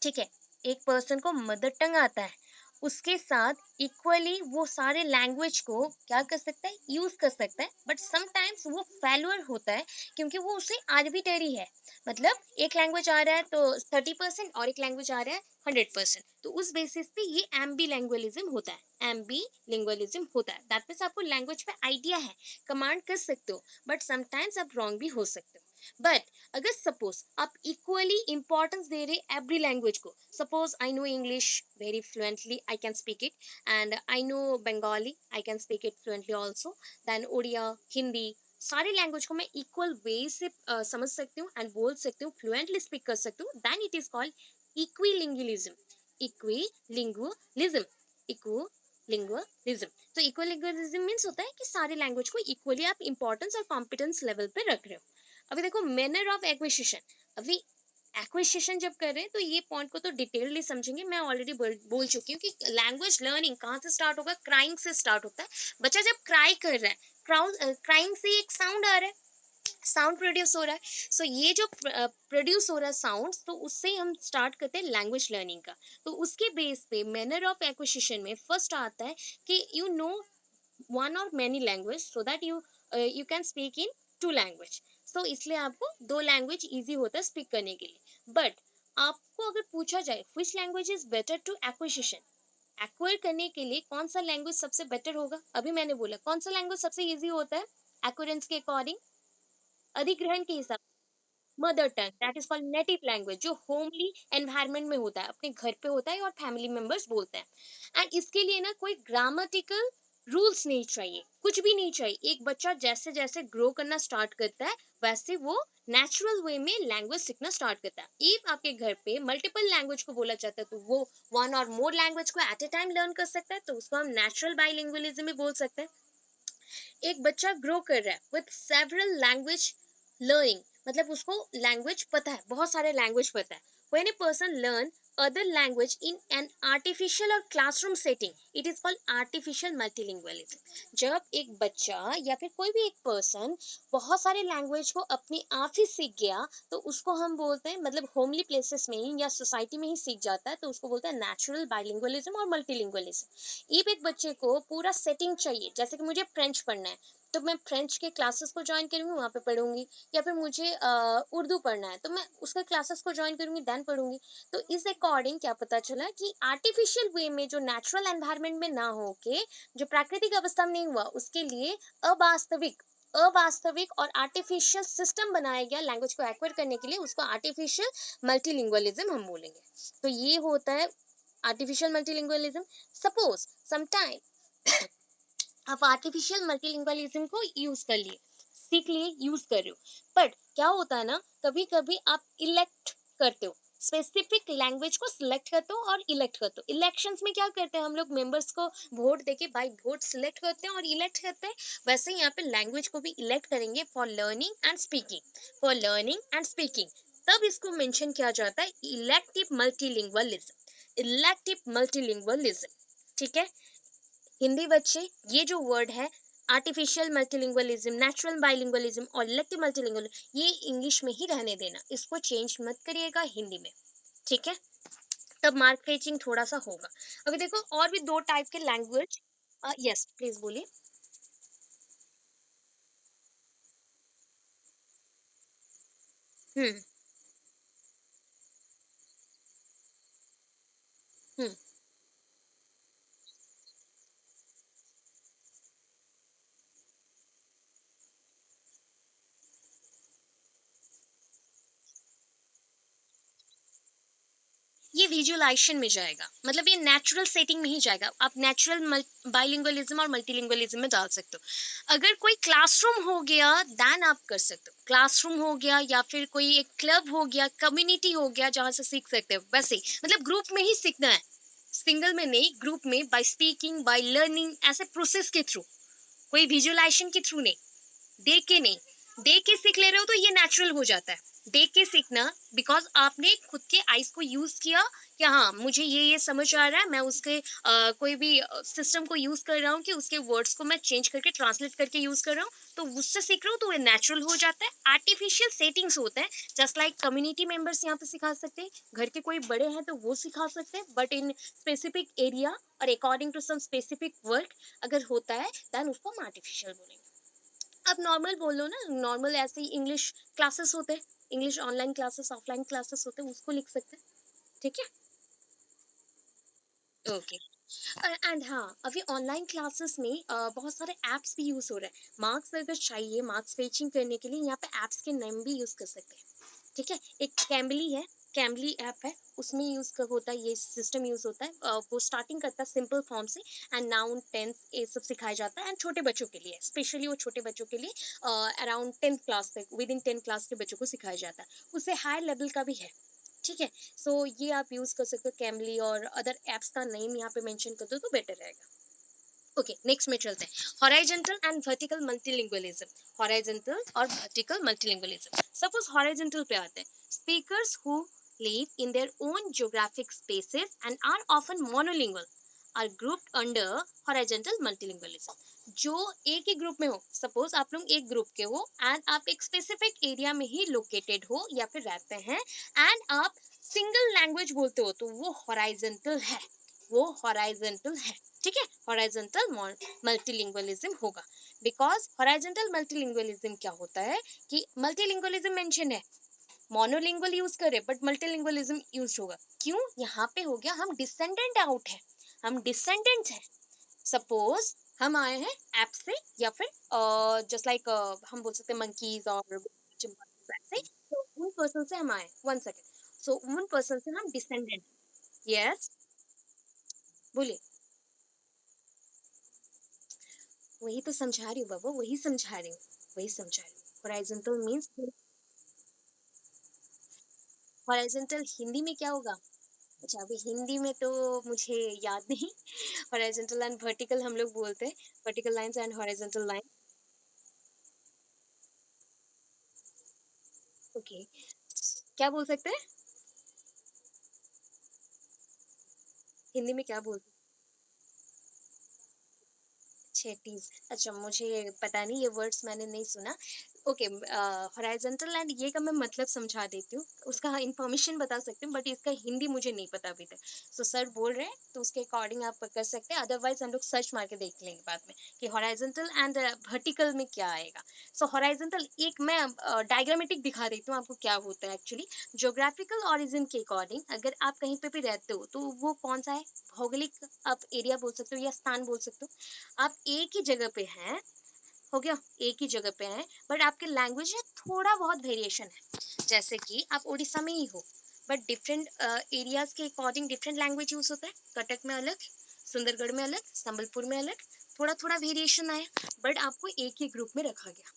ठीक है, एक पर्सन को मदर टंग आता है, उसके साथ इक्वली वो सारे लैंग्वेज को क्या कर सकता है, यूज कर सकता है, बट समटाइम्स वो फेल्यूर होता है क्योंकि वो उसे आर्बिटरी है। मतलब एक लैंग्वेज आ रहा है तो 30% और एक लैंग्वेज आ रहा है 100%, तो उस बेसिस पे ये एम्बी लैंग्वेलिज्म होता है, एम्बी लिंगुअलिज्म होता है। दैट मीन्स आपको लैंग्वेज पे आइडिया है, कमांड कर सकते हो, बट समटाइम्स आप रॉन्ग भी हो सकते हो। बट अगर सपोज आप इक्वली इंपॉर्टेंस दे रहे एवरी लैंग्वेज को, suppose I know English very fluently, I can speak it, and I know Bengali, I can speak it fluently also, then Odia, Hindi, सारी लैंग्वेज को मैं इक्वल वे से समझ सकती हूँ एंड बोल सकती हूँ, फ्लुएंटली स्पीक कर सकती हूँ, देन इट इज कॉल्ड इक्विलिंगुअलिज्म। इक्विलिंगुअलिज्म, इक्विलिंगुअलिज्म। तो इक्विलिंगुअलिज्म मीन्स होता है कि सारी लैंग्वेज को इक्वली आप इंपॉर्टेंस और कॉम्पिटेंस लेवल पे रख रहे हो। अभी देखो मैनर ऑफ एक्विजिशन, अभी एक्विजिशन जब कर रहे हैं तो ये पॉइंट को तो डिटेलली समझेंगे। मैं ऑलरेडी बोल चुकी हूँ कि लैंग्वेज लर्निंग कहाँ से स्टार्ट होगा, क्राइंग से स्टार्ट होता है। बच्चा जब क्राई कर रहा है, क्राइंग से एक साउंड आ रहा है, साउंड प्रोड्यूस हो रहा है। सो ये जो प्रोड्यूस हो रहा है साउंड, तो उससे हम स्टार्ट करते हैं लैंग्वेज लर्निंग का। तो उसके बेस पे मैनर ऑफ एक्विजिशन में फर्स्ट आता है कि यू नो वन और many language so that you you can speak in 2 language. So इसलिए आपको 2 लैंग्वेज इजी होता है स्पीक करने के लिए। बट आपको अगर पूछा जाए which language is better to acquisition, acquire करने के लिए कौन सा लैंग्वेज सबसे बेटर होगा, अभी मैंने बोला कौन सा लैंग्वेज सबसे इजी होता है एक्वेरेंस के अकॉर्डिंग, अधिग्रहण के हिसाब, mother tongue, that is called native language, जो होमली एनवायरनमेंट में होता है, अपने घर पे होता है और फैमिली मेंबर्स बोलते हैं। एंड इसके लिए ना कोई ग्रामेटिकल रूल्स नहीं चाहिए, कुछ भी नहीं चाहिए। एक बच्चा जैसे जैसे ग्रो करना स्टार्ट करता है वैसे वो नेचुरल वे में लैंग्वेज सीखना स्टार्ट करता है। इफ आपके घर पे मल्टीपल लैंग्वेज को बोला जाता है तो वो वन और मोर लैंग्वेज को एट ए टाइम लर्न कर सकता है, तो उसको हम नेचुरल बाइलिंगुअलिज्म भी बोल सकते हैं। एक बच्चा ग्रो कर रहा है विथ सेवरल लैंग्वेज लर्निंग, मतलब उसको लैंग्वेज पता है, बहुत सारे लैंग्वेज पता है। When a person learn other language in an artificial और classroom setting, it is called artificial multilingualism. जब एक बच्चा या फिर कोई भी एक पर्सन बहुत सारे लैंग्वेज को अपने आप ही सीख गया, तो उसको हम बोलते हैं, मतलब होमली प्लेसेस में ही या सोसाइटी में ही सीख जाता है, तो उसको बोलते हैं नेचुरल बाइलिंगुअलिज्म और मल्टीलिंगुअलिज्म। एक बच्चे को पूरा सेटिंग चाहिए, जैसे कि मुझे फ्रेंच पढ़ना है तो मैं फ्रेंच के क्लासेस को ज्वाइन करूंगी, वहाँ पे पढ़ूंगी, या फिर मुझे उर्दू पढ़ना है तो मैं उसके क्लासेस को ज्वाइन करूंगी, देन पढ़ूंगी। तो इस अकॉर्डिंग क्या पता चला कि आर्टिफिशियल वे में, जो नेचुरल एनवायरनमेंट में ना हो के, जो प्राकृतिक अवस्था में नहीं हुआ, उसके लिए अवास्तविक अवास्तविक और आर्टिफिशियल सिस्टम बनाया गया लैंग्वेज को एक्वायर करने के लिए, उसको आर्टिफिशियल मल्टीलिंगुअलिज्म हम बोलेंगे। तो ये होता है आर्टिफिशियल मल्टीलिंगुअलिज्म। सपोज समटाइम आप आर्टिफिशियल मल्टीलिंगुअलिज्म को यूज कर लिए, सीख लिए, यूज कर रहे हो, बट क्या होता है ना, कभी कभी आप इलेक्ट करते हो, स्पेसिफिक लैंग्वेज को सिलेक्ट करते हो और इलेक्ट करते हो। इलेक्शंस में क्या करते हैं हम लोग, मेंबर्स को वोट देके बाय वोट सिलेक्ट करते हैं और इलेक्ट करते हैं। वैसे ही यहाँ पे लैंग्वेज को भी इलेक्ट करेंगे for learning and speaking, for learning and speaking. तब इसको मेंशन किया जाता है इलेक्टिव मल्टीलिंगुअलिज्म, इलेक्टिव मल्टीलिंगुअलिज्म। ठीक है, हिंदी बच्चे, ये जो वर्ड है आर्टिफिशियल मल्टीलिंगुअलिज्म, नेचुरल बाइलिंगुअलिज्म और इलेक्टिव मल्टीलिंगुअलिज्म, ये इंग्लिश में ही रहने देना, इसको चेंज मत करिएगा हिंदी में। ठीक है, तब मार्क फेचिंग थोड़ा सा होगा। अगर देखो और भी दो टाइप के लैंग्वेज, यस प्लीज बोलिए। हम्म। हम्म। ये विजुअलाइजेशन में जाएगा, मतलब ये नेचुरल सेटिंग में ही जाएगा। आप नेचुरल बाइलिंगुअलिज्म और मल्टीलिंगुअलिज्म में डाल सकते हो। अगर कोई क्लासरूम हो गया देन आप कर सकते हो, क्लासरूम हो गया या फिर कोई एक क्लब हो गया, कम्युनिटी हो गया जहाँ से सीख सकते हो। वैसे ही मतलब ग्रुप में ही सीखना है, सिंगल में नहीं, ग्रुप में, बाय स्पीकिंग, बाय लर्निंग, ऐसे प्रोसेस के थ्रू, कोई विजुअलाइजेशन के थ्रू नहीं, देख के नहीं। देख के सीख ले रहे हो तो ये नेचुरल हो जाता है। देख के सीखना, बिकॉज आपने खुद के आईज को यूज किया कि हाँ मुझे ये समझ आ रहा है, मैं उसके कोई भी सिस्टम को यूज कर रहा हूँ कि उसके वर्ड्स को मैं चेंज करके ट्रांसलेट करके यूज कर रहा हूँ, तो उससे सीख रहा हूँ तो ये नेचुरल हो जाता है। आर्टिफिशियल सेटिंग्स होते हैं, जस्ट लाइक कम्युनिटी मेंबर्स यहाँ पे सिखा सकते हैं, घर के कोई बड़े हैं तो वो सिखा सकते हैं, बट इन स्पेसिफिक एरिया और according to some specific word अगर होता है देन उसको हम आर्टिफिशियल बोलेंगे। आप नॉर्मल बोलो ना, नॉर्मल ऐसे ही इंग्लिश क्लासेस होते हैं, English online classes, offline classes होते हैं, उसको लिख सकते हैं। ठीक है, ओके। एंड हाँ, अभी ऑनलाइन क्लासेस में बहुत सारे ऐप्स भी यूज हो रहे हैं। मार्क्स अगर चाहिए, मार्क्स फेचिंग करने के लिए यहाँ पे ऐप्स के नाम भी यूज कर सकते हैं। ठीक है, एक कैम्बली है, कैम्बली ऐप है, उसमें यूज कर होता है, ये सिस्टम यूज होता है। वो स्टार्टिंग करता है सिंपल फॉर्म से, एंड नाउन टेंस ये सब सिखाया जाता है, एंड छोटे बच्चों के लिए, स्पेशली वो छोटे बच्चों के लिए अराउंड 10th क्लास तक, विद इन 10 क्लास के बच्चों को सिखाया जाता है। उससे हाई लेवल का भी है। ठीक है, सो ये आप यूज कर सकते हो कैमली, और अदर एप्स का नेम यहाँ पे मेंशन कर दो तो बेटर रहेगा। ओके, नेक्स्ट में चलते हैं, horizontal and vertical multilingualism. Horizontal और वर्टिकल मल्टीलिंगुअलिज्म, सपोज हॉराइजॉन्टल पे आते हैं, speakers who live in their own geographic spaces and are often monolingual are grouped under horizontal multilingualism। जो एक ही ग्रुप में हो, सपोज आप लोग एक ग्रुप के हो एंड आप एक स्पेसिफिक एरिया में ही लोकेटेड हो या फिर रहते हैं, एंड आप सिंगल लैंग्वेज बोलते हो, तो वो हॉराइजॉन्टल है, वो हॉराइजॉन्टल है। ठीक है, हॉराइजॉन्टल मल्टीलिंगुअलिज्म होगा। बिकॉज हॉराइजॉन्टल मल्टीलिंगुअलिज्म क्या होता है कि मल्टीलिंगुअलिज्म मेंशन है, मोनोलिंगुअल यूज करे बट मल्टीलिंगुअलिज्म यूज होगा। क्यों, यहाँ पे हो गया हम डिसेंडेंट आउट है, हम डिसेंडेंट है। सपोज हम आए हैं ऐप से, या फिर जस्ट लाइक हम बोल सकते हैं मंकीज और चिंपैंजीज ऐसे, तो उन पर्सन से हम आए, वन सेकेंड, सो उन पर्सन से हम डिसेंडेंट। यस, बोलिए। वही तो समझा रही हूँ बाबू, वही समझा रही हूँ, वही समझा रही हूँ। हॉराइजॉन्टल मीन्स, हॉराइजॉन्टल हिंदी में क्या होगा? अच्छा, अभी हिंदी में तो मुझे याद नहीं। हॉरिजॉन्टल एंड वर्टिकल हम लोग बोलते हैं, vertical lines and horizontal line. Okay, क्या बोल सकते हैं हिंदी में, क्या बोलते हैं? चेटीज, अच्छा मुझे पता नहीं, ये वर्ड्स मैंने नहीं सुना। ओके, हॉरिजॉन्टल एंड ये का मैं मतलब समझा देती हूँ, उसका इंफॉर्मेशन बता सकती हूँ, बट इसका हिंदी मुझे नहीं पता अभी तक। सो सर बोल रहे हैं तो उसके अकॉर्डिंग आप कर सकते हैं, अदरवाइज हम लोग सर्च मार के देख लेंगे बाद में कि हॉरिजॉन्टल एंड वर्टिकल में क्या आएगा। सो हॉरिजॉन्टल, एक मैं डायग्रामेटिक दिखा देती हूँ आपको क्या होता है एक्चुअली। ज्योग्राफिकल ओरिजिन के अकॉर्डिंग अगर आप कहीं पे भी रहते हो तो वो कौन सा है, भौगोलिक आप एरिया बोल सकते हो या स्थान बोल सकते हो। आप एक ही जगह पे हैं, हो गया, एक ही जगह पे हैं, बट आपके लैंग्वेज में थोड़ा बहुत वेरिएशन है। जैसे कि आप उड़ीसा में ही हो, बट डिफरेंट एरियाज के अकॉर्डिंग डिफरेंट लैंग्वेज यूज होता है। कटक में अलग, सुंदरगढ़ में अलग, संबलपुर में अलग, थोड़ा थोड़ा वेरिएशन आया, बट आपको एक ही ग्रुप में रखा गया।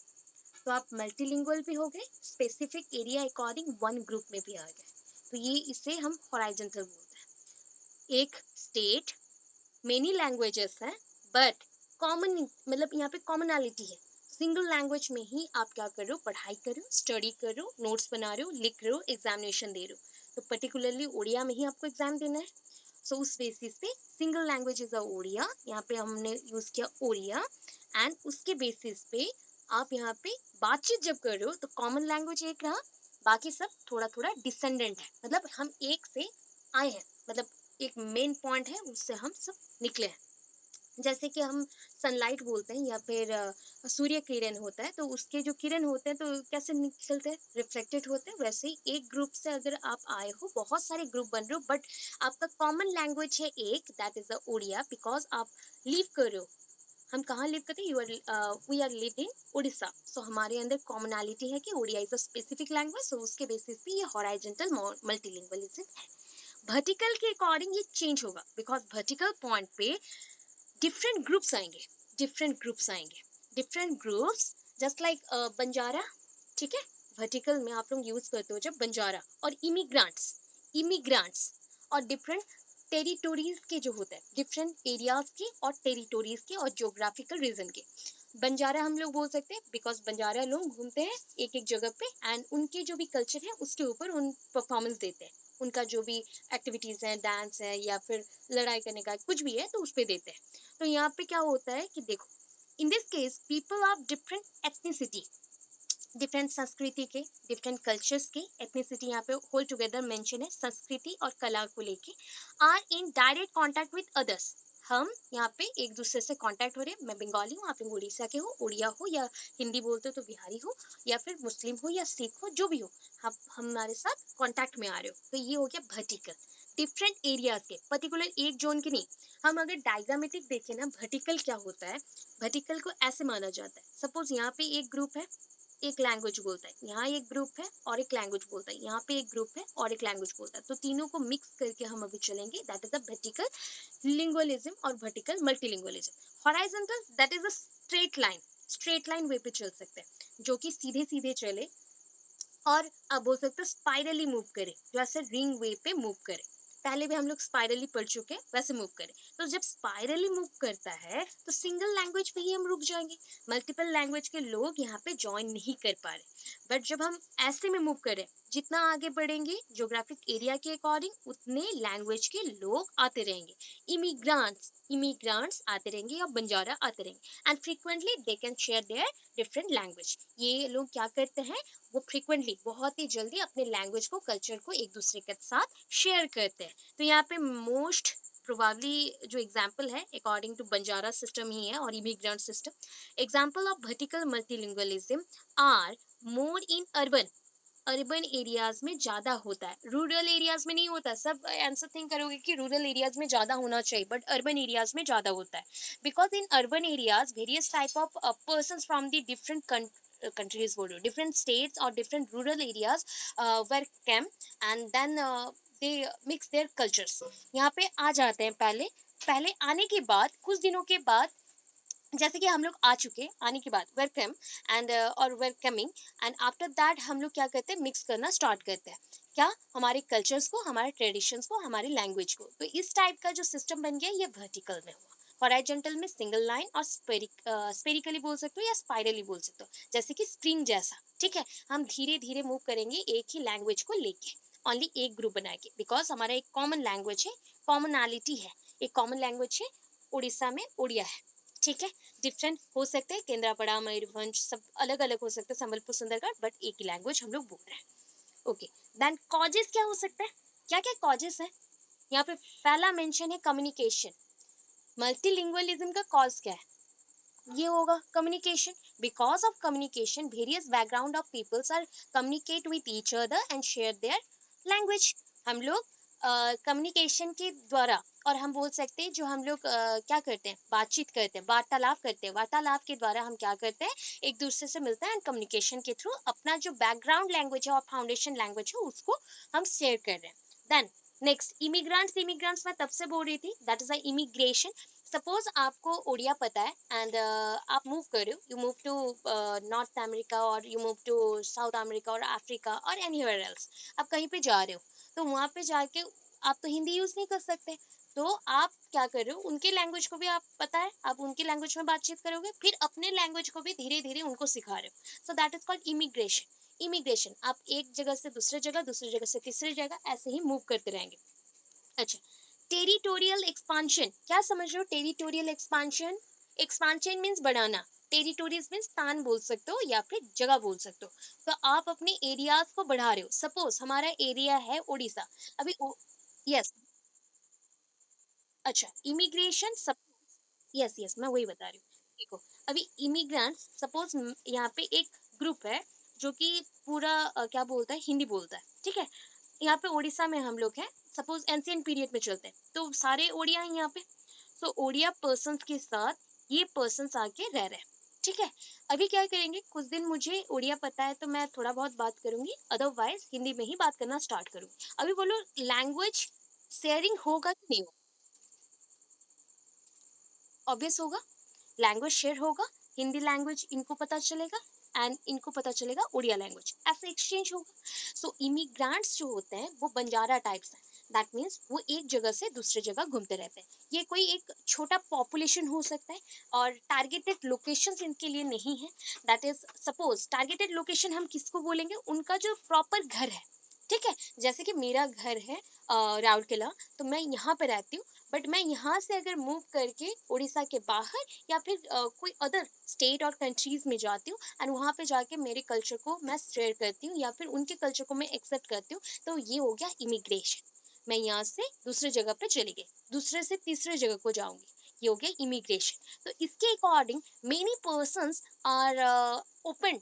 तो आप मल्टीलिंगुअल भी हो गए, specific area according one group में भी आ गए। तो ये इसे हम हॉराइजेंटल बोलते हैं। एक स्टेट मेनी लैंग्वेजेस हैं बट कॉमन, मतलब यहाँ पे कॉमनैलिटी है। सिंगल लैंग्वेज में ही आप क्या कर रहे हो, पढ़ाई कर रहे हो, स्टडी कर रहे हो, नोट्स बना रहे हो, लिख रहे हो, एग्जामिनेशन दे रहे हो। तो पर्टिकुलरली उड़िया में ही आपको एग्जाम देना है। सो उस बेसिस पे single language is a Odia, यहाँ पे हमने यूज किया ओडिया। एंड उसके बेसिस पे आप यहाँ पे बातचीत जब कर रहे हो तो कॉमन लैंग्वेज एक रहा, बाकी सब थोड़ा थोड़ा डिसेंडेंट है, मतलब हम एक से आए हैं, मतलब एक मेन पॉइंट है उससे हम सब निकले हैं। जैसे कि हम सनलाइट बोलते हैं या फिर सूर्य किरण होता है, तो उसके जो किरण होते हैं तो कैसे निकलते हैं, रिफ्लेक्टेड होते हैं। वैसे ही एक ग्रुप से अगर आप आए हो, बहुत सारे ग्रुप बन रहे हो, बट आपका कॉमन लैंग्वेज है एक, that is the Odia, because आप लिव कर रहे हो। हम कहाँ लिव करते हैं, we are live in Orissa. So हमारे अंदर कॉमनैलिटी है कि Odia is a specific language, so उसके बेसिस पे ये हॉराइजेंटल मल्टीलिंगुअलिज्म है। वर्टिकल के अकॉर्डिंग ये चेंज होगा, बिकॉज वर्टिकल पॉइंट पे डिफरेंट ग्रुप्स आएंगे, डिफरेंट ग्रुप्स आएंगे, different groups, just like Banjara, ठीक है। वर्टिकल में आप लोग यूज करते हो जब बंजारा और इमिग्रांट्स, इमिग्रांट्स और डिफरेंट टेरिटोरीज के जो होते हैं, डिफरेंट एरियाज के और टेरिटोरीज के और ज्योग्राफिकल रीजन के। बंजारा हम लोग बोल सकते हैं बिकॉज बंजारा लोग घूमते हैं एक एक जगह पे, एंड उनके जो भी कल्चर है उसके ऊपर उन परफॉर्मेंस देते हैं। उनका जो भी एक्टिविटीज है, डांस है या फिर लड़ाई करने का कुछ भी है, तो उस पर देते हैं। तो यहाँ पे क्या होता है कि देखो, in this case people of different ethnicity, different संस्कृति के, डिफरेंट कल्चर्स के, एथनिसिटी यहाँ पे होल टुगेदर मेंशन है, संस्कृति और कला को लेके, are in direct contact with others. हम यहाँ पे एक दूसरे से कांटेक्ट हो रहे हैं। मैं बंगाली हूँ, आप लोग उड़ीसा के हो, उड़िया हो, या हिंदी बोलते हो तो बिहारी हो, या फिर मुस्लिम हो या सिख हो, जो भी हो, आप हमारे साथ कांटेक्ट में आ रहे हो। तो ये हो गया वर्टिकल, डिफरेंट एरियाज के, पर्टिकुलर एक जोन के नहीं। हम अगर डायग्रामेटिक देखें ना, वर्टिकल क्या होता है, वर्टिकल को ऐसे माना जाता है, सपोज यहाँ पे एक ग्रुप है, एक लैंग्वेज बोलता है, यहाँ एक ग्रुप है और एक लैंग्वेज बोलता है, यहाँ पे एक ग्रुप है और एक लैंग्वेज बोलता है, तो तीनों को मिक्स करके हम अभी चलेंगे, that is the vertical lingualism और vertical multilingualism. Horizontal that is a straight line, straight line way पे चल सकते हैं, जो कि सीधे सीधे चले, और आप बोल सकते हो स्पाइरली मूव करे, जैसे रिंग वे पे मूव करे। पहले भी हम लोग स्पाइरली पढ़ चुके हैं, वैसे मूव करें। तो जब स्पाइरली मूव करता है तो सिंगल लैंग्वेज पे ही हम रुक जाएंगे, मल्टीपल लैंग्वेज के लोग यहाँ पे ज्वाइन नहीं कर पा रहे। बट जब हम ऐसे में मूव करें, जितना आगे बढ़ेंगे ज्योग्राफिक एरिया के अकॉर्डिंग, उतने लैंग्वेज के लोग आते रहेंगे, इमिग्रांट्स, इमिग्रांट्स आते रहेंगे, या बंजारा आते रहेंगे, and frequently they can share their different language. ये लोग क्या करते हैं, वो फ्रिक्वेंटली, बहुत ही जल्दी अपने लैंग्वेज को, कल्चर को एक दूसरे के साथ शेयर करते हैं। तो यहाँ पे मोस्ट प्रोबेबली जो एग्जाम्पल है अकॉर्डिंग टू बंजारा सिस्टम ही है और immigrant system. Example of vertical multilingualism are more in urban, urban areas में ज्यादा होता है, रूरल एरियाज में नहीं होता। सब आंसर थिंक करोगे कि रूरल एरियाज में ज्यादा होना चाहिए, बट अर्बन एरियाज में ज्यादा होता है, because in urban areas various type of person from the different countries बोल रहे हो, different states or different rural areas were came, and then they mix their cultures। यहाँ पे आ जाते हैं, पहले पहले आने के बाद कुछ दिनों के बाद, जैसे कि हम लोग आ चुके, आने के बाद वेलकम एंड और वेलकमिंग, एंड आफ्टर दैट हम लोग क्या करते हैं, मिक्स करना स्टार्ट करते हैं, क्या, हमारे कल्चर्स को, हमारे ट्रेडिशंस को, हमारे लैंग्वेज को। तो इस टाइप का जो सिस्टम बन गया, ये वर्टिकल में हुआ। हॉराइजॉन्टल में सिंगल लाइन और स्पेरिकली बोल सकते हो या स्पाइरली बोल सकते हो, जैसे कि स्प्रिंग जैसा, ठीक है। हम धीरे धीरे मूव करेंगे एक ही लैंग्वेज को लेके, ओनली एक ग्रुप बनाएंगे, बिकॉज हमारा एक कॉमन लैंग्वेज है, कॉमनैलिटी है, एक कॉमन लैंग्वेज है, उड़ीसा में उड़िया है, ठीक है। डिफरेंट हो सकते हैं, केंद्रापड़ा, मयूरभंज, सब अलग अलग हो सकते हैं, संबलपुर, सुंदरगढ़, बट एक ही लैंग्वेज हम लोग बोल रहे हैं। ओके, देन कॉजेस क्या हो सकते हैं, क्या क्या कॉजेस है यहाँ पे, पहला मेंशन है कम्युनिकेशन। मल्टीलिंगुअलिज्म का कॉज क्या है, ये होगा communication. Because of communication various background of peoples are communicate with each other and share their language. हम लोग कम्युनिकेशन के द्वारा, और हम बोल सकते हैं जो हम लोग क्या करते हैं, बातचीत करते हैं, वार्तालाप करते हैं, वार्तालाप के द्वारा हम क्या करते हैं, एक दूसरे से मिलते हैं, एंड कम्युनिकेशन के थ्रू अपना जो बैकग्राउंड लैंग्वेज है और फाउंडेशन लैंग्वेज है उसको हम शेयर कर रहे हैं। देन नेक्स्ट इमिग्रेंट्स, इमिग्रेंट्स मैं तब से बोल रही थी, that is a immigration. Suppose आपको ओडिया पता है एंड आप मूव कर रहे हो, you move to North America और you move to South America और अफ्रीका और एनीवेयर एल्स, आप कहीं पे जा रहे हो, तो वहाँ पे जाके आप तो हिंदी यूज नहीं कर सकते, तो आप क्या कर रहे हो, उनके लैंग्वेज को भी आप पता है, आप उनकी लैंग्वेज में बातचीत करोगे, फिर अपने लैंग्वेज को भी धीरे धीरे उनको सिखा रहे हो, सो that is called immigration. Immigration, आप एक जगह से दूसरे जगह, दूसरी जगह से तीसरी जगह ऐसे ही मूव करते रहेंगे। अच्छा, टेरिटोरियल एक्सपांशन, क्या समझ रहे हो टेरिटोरियल एक्सपांशन? एक्सपांशन मीन्स बढ़ाना, टेरिटोरीज मीन्स स्थान बोल सकते हो या फिर जगह बोल सकते हो, तो आप अपने एरियाज को बढ़ा रहे हो। सपोज हमारा एरिया है उड़ीसा, अभी यस, अच्छा इमिग्रेशन सब, यस यस मैं वही बता रही हूँ। देखो, अभी इमिग्रेंट्स सपोज यहाँ पे एक ग्रुप है जो कि पूरा क्या बोलता है, हिंदी बोलता है, ठीक है, यहाँ पे उड़ीसा में हम लोग हैं, सपोज एंशियंट पीरियड में चलते हैं, तो सारे ओडिया हैं यहाँ पे, सो ओडिया पर्सन्स के साथ ये पर्सन्स आके रह रहे हैं, ठीक है। अभी क्या करेंगे, कुछ दिन मुझे ओडिया पता है तो मैं थोड़ा बहुत बात करूंगी, अदरवाइज हिंदी में ही बात करना स्टार्ट करूंगी। अभी बोलो लैंग्वेज शेयरिंग होगा कि नहीं होगा? ऑब्वियस होगा, लैंग्वेज शेयर होगा, हिंदी लैंग्वेज इनको पता चलेगा एंड इनको पता चलेगा उड़िया लैंग्वेज, ऐसे एक्सचेंज होगा। सो इमिग्रेंट्स जो होते हैं वो बंजारा टाइप्स हैं, दैट मीन्स वो एक जगह से दूसरे जगह घूमते रहते हैं। ये कोई एक छोटा पॉपुलेशन हो सकता है और टारगेटेड लोकेशंस इनके लिए नहीं है, that is suppose targeted location हम किसको बोलेंगे, उनका जो प्रॉपर घर है, ठीक है। जैसे कि मेरा घर है राउरकेला, तो मैं यहाँ पे रहती हूँ, बट मैं यहाँ से अगर मूव करके उड़ीसा के बाहर या फिर कोई अदर स्टेट और कंट्रीज में जाती हूँ एंड वहाँ पे जाके मेरे कल्चर को मैं शेयर करती हूँ या फिर उनके कल्चर को मैं एक्सेप्ट करती हूँ, तो ये हो गया इमिग्रेशन। मैं यहाँ से दूसरे जगह पे चली गई, दूसरे से तीसरे जगह को जाऊंगी, ये हो गया इमिग्रेशन। तो इसके according many persons are open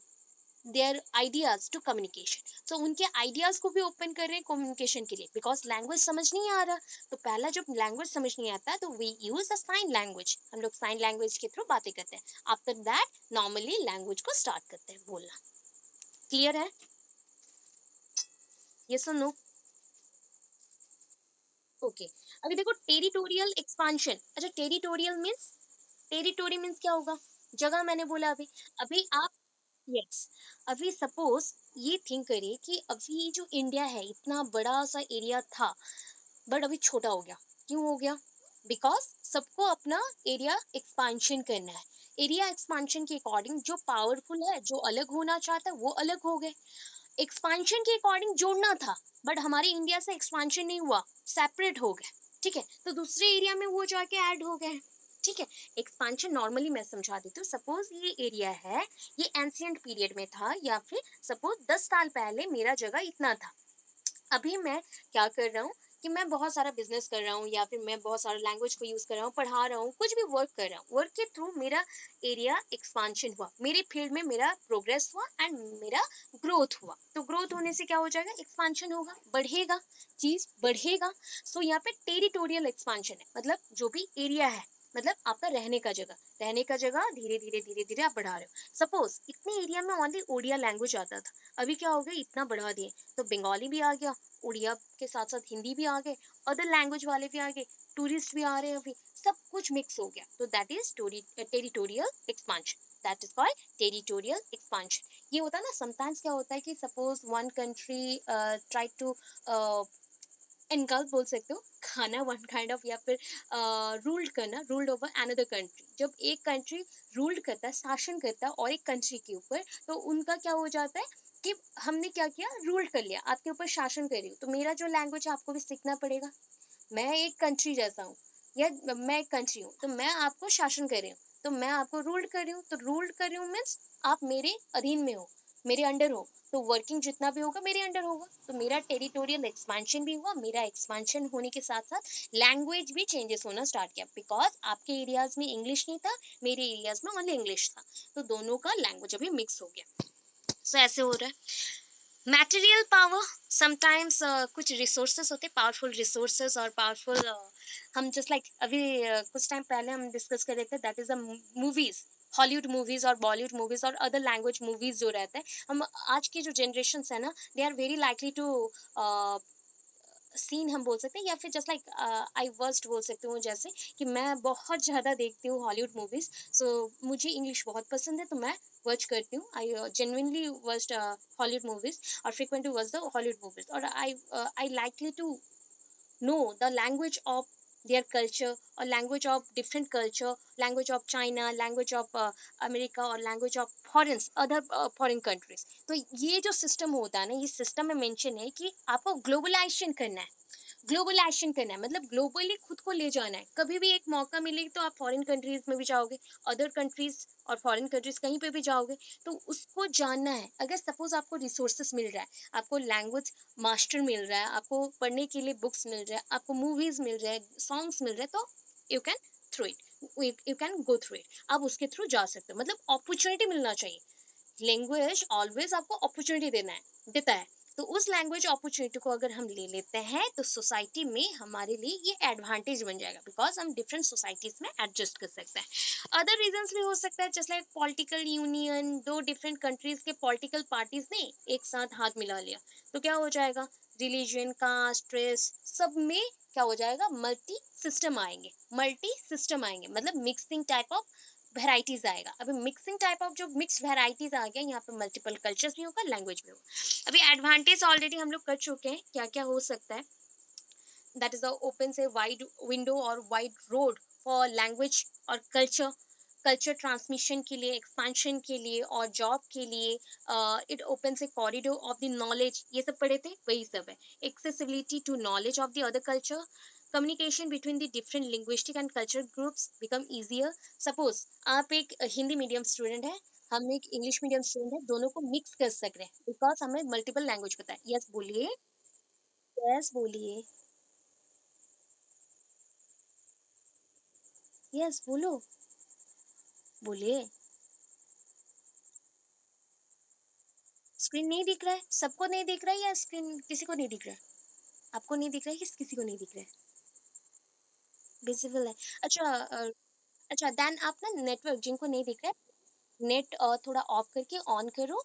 their ideas to communication, so उनके आइडियाज को भी ओपन कर रहे हैं कम्युनिकेशन के लिए, बिकॉज लैंग्वेज समझ नहीं आ रहा। तो पहला जब लैंग्वेज समझ नहीं आता है तो we use a sign language, हम लोग साइन लैंग्वेज के थ्रू बातें करते हैं, आफ्टर दैट नॉर्मली लैंग्वेज को स्टार्ट करते हैं बोलना। क्लियर है? ये सुनो, ओके। अभी देखो टेरिटोरियल एक्सपांशन, अच्छा टेरिटोरियल मीन्स, टेरिटोरी मीन्स क्या होगा, जगह मैंने बोला अभी। अभी आप, यस, अभी सपोज ये थिंक करिए कि अभी जो इंडिया है इतना बड़ा सा एरिया था, बट अभी छोटा हो गया। क्यों हो गया? बिकॉज सबको अपना एरिया एक्सपांशन करना है, एरिया एक्सपांशन के अकॉर्डिंग जो पावरफुल है, जो अलग होना चाहता है वो अलग हो गए। एक्सपांशन के अकॉर्डिंग जोड़ना था, बट हमारे इंडिया से एक्सपांशन नहीं हुआ, सेपरेट हो गए, ठीक है, तो दूसरे एरिया में वो जाके ऐड हो गए, ठीक है। एक्सपांशन नॉर्मली मैं समझा देती हूँ, सपोज ये एरिया है, ये एंशियंट पीरियड में था या फिर सपोज 10 साल पहले मेरा जगह इतना था, अभी मैं क्या कर रहा हूँ कि मैं बहुत सारा बिजनेस कर रहा हूँ या फिर मैं बहुत सारा लैंग्वेज को यूज कर रहा हूँ, पढ़ा रहा हूँ, कुछ भी वर्क कर रहा हूँ, वर्क के थ्रू मेरा एरिया एक्सपांशन हुआ, मेरे फील्ड में मेरा प्रोग्रेस हुआ एंड मेरा ग्रोथ हुआ, तो ग्रोथ होने से क्या हो जाएगा, एक्सपांशन होगा, बढ़ेगा, चीज बढ़ेगा। सो यहाँ पे टेरिटोरियल एक्सपांशन है, मतलब जो भी एरिया है, मतलब आपका रहने का जगह, रहने का जगह धीरे धीरे धीरे धीरे आप बढ़ा रहे हो। सपोज इतने एरिया में ओनली ओडिया लैंग्वेज आता था, अभी क्या हो गया, इतना बढ़ा दिए, तो बंगाली भी आ गया, उड़िया के साथ साथ हिंदी भी आ गए, अदर लैंग्वेज वाले भी आ गए, टूरिस्ट भी आ रहे हैं, अभी सब कुछ मिक्स हो गया, तो that is territorial expansion, that is called territorial expansion. ये होता है ना, समटाइम्स क्या होता है कि suppose one country try to इनकल्प बोल सकते हो, खाना वन काइंड ऑफ, या फिर रूल्ड करना, रूल्ड ओवर अनदर कंट्री, जब एक कंट्री रूल्ड करता है, शासन करता है और एक कंट्री के ऊपर, तो उनका क्या हो जाता है कि हमने क्या किया, रूल्ड कर लिया, आपके ऊपर शासन कर रही हूँ, तो मेरा जो लैंग्वेज है आपको भी सीखना पड़ेगा। मैं एक कंट्री जैसा हूँ, या मैं एक कंट्री हूँ, तो मैं आपको शासन कर रही हूँ, तो मैं आपको रूल्ड कर रही हूँ, तो रूल्ड कर रही हूँ मीन्स आप मेरे अधीन में हो, मेरे अंडर हो, तो वर्किंग जितना भी होगा मेरे अंडर होगा, तो मेरा टेरिटोरियल एक्सपांशन भी हुआ, मेरा एक्सपांशन होने के साथ साथ लैंग्वेज भी चेंजेस होना स्टार्ट किया, बिकॉज आपके एरियाज में इंग्लिश नहीं था, मेरे एरियाज में ओनली इंग्लिश था, तो दोनों का लैंग्वेज अभी मिक्स हो गया। सो ऐसे हो रहा है। मटेरियल पावर, समटाइम्स कुछ रिसोर्सेस होते हैं, पावरफुल रिसोर्सेस और पावरफुल, हम जस्ट लाइक अभी कुछ टाइम पहले हम डिस्कस कर रहे थे, that is the movies, Hollywood movies और बॉलीवुड मूवीज और अदर लैंग्वेज मूवीज जो रहते हैं, हम आज की जो जनरेशन है ना, they are very likely to seen हम बोल सकते हैं, या फिर जस्ट लाइक आई वर्स्ट बोल सकती हूँ, जैसे कि मैं बहुत ज़्यादा देखती हूँ हॉलीवुड मूवीज़। सो मुझे इंग्लिश बहुत पसंद है, तो मैं वॉच करती हूँ। I genuinely watched Hollywood movies और frequently watch the Hollywood movies, और I likely to know the language of their culture, or language of different culture, language of China, language of America, और language of foreign other foreign countries। तो ये जो system होता है ना, ये system में मेंशन है कि आपको ग्लोबलाइजेशन करना है। ग्लोबलाइजेशन करना है मतलब ग्लोबली खुद को ले जाना है। कभी भी एक मौका मिले तो आप फॉरेन कंट्रीज में भी जाओगे, अदर कंट्रीज और फॉरेन कंट्रीज कहीं पे भी जाओगे, तो उसको जानना है। अगर सपोज आपको रिसोर्सेस मिल रहा है, आपको लैंग्वेज मास्टर मिल रहा है, आपको पढ़ने के लिए बुक्स मिल रहा है, आपको मूवीज मिल रहा है, सॉन्ग्स मिल रहे हैं, तो you can through it, you can go through it. आप उसके थ्रू जा सकते हो, मतलब अपॉर्चुनिटी मिलना चाहिए। लैंग्वेज ऑलवेज आपको अपॉर्चुनिटी देता है। तो उस लैंग्वेज अपॉर्चुनिटी को अगर हम ले लेते हैं, तो सोसाइटी में हमारे लिए ये एडवांटेज बन जाएगा, बिकॉज हम डिफरेंट सोसाइटीज में एडजस्ट कर सकते हैं। अदर रीजंस भी हो सकता है, जैसे लाइक पॉलिटिकल यूनियन, दो डिफरेंट कंट्रीज के पॉलिटिकल पार्टीज ने एक साथ हाथ मिला लिया, तो क्या हो जाएगा, रिलीजन, कास्ट, रेस, सब में क्या हो जाएगा, मल्टी सिस्टम आएंगे, मतलब मिक्सिंग टाइप ऑफ वेराइटीज आएगा। अभी मिक्सिंग टाइप ऑफ जो मिक्स वेराइटीज आ गया, यहाँ पे मल्टीपल कल्चर्स भी होगा, लैंग्वेज भी होगा। अभी एडवांटेज ऑलरेडी हम लोग कर चुके हैं, क्या क्या हो सकता है। दैट इज द ओपन से वाइड विंडो और वाइड रोड फॉर लैंग्वेज और कल्चर ट्रांसमिशन के लिए, एक्सपेंशन के लिए और जॉब के लिए। It open a corridor of the knowledge, ये सब पढ़े थे, वही सब है। Accessibility to knowledge of the other culture, communication between the different linguistic and cultural groups become easier। suppose आप एक हिंदी मीडियम स्टूडेंट है, हम एक इंग्लिश मीडियम स्टूडेंट है, दोनों को मिक्स कर सक रहे हैं, बिकॉज हमें मल्टीपल लैंग्वेज पता है। यस बोलिए। यस बोलिए। यस बोलो। बोलिए। स्क्रीन नहीं दिख रहा है, सबको नहीं दिख रहा है, या स्क्रीन किसी को नहीं दिख रहा है? आपको नहीं दिख रहा है कि किसी को नहीं दिख रहा है? विजिबल है। अच्छा अच्छा, देन आप ना नेटवर्क, जिनको नहीं दिख रहा है, नेट थोड़ा ऑफ करके ऑन करो।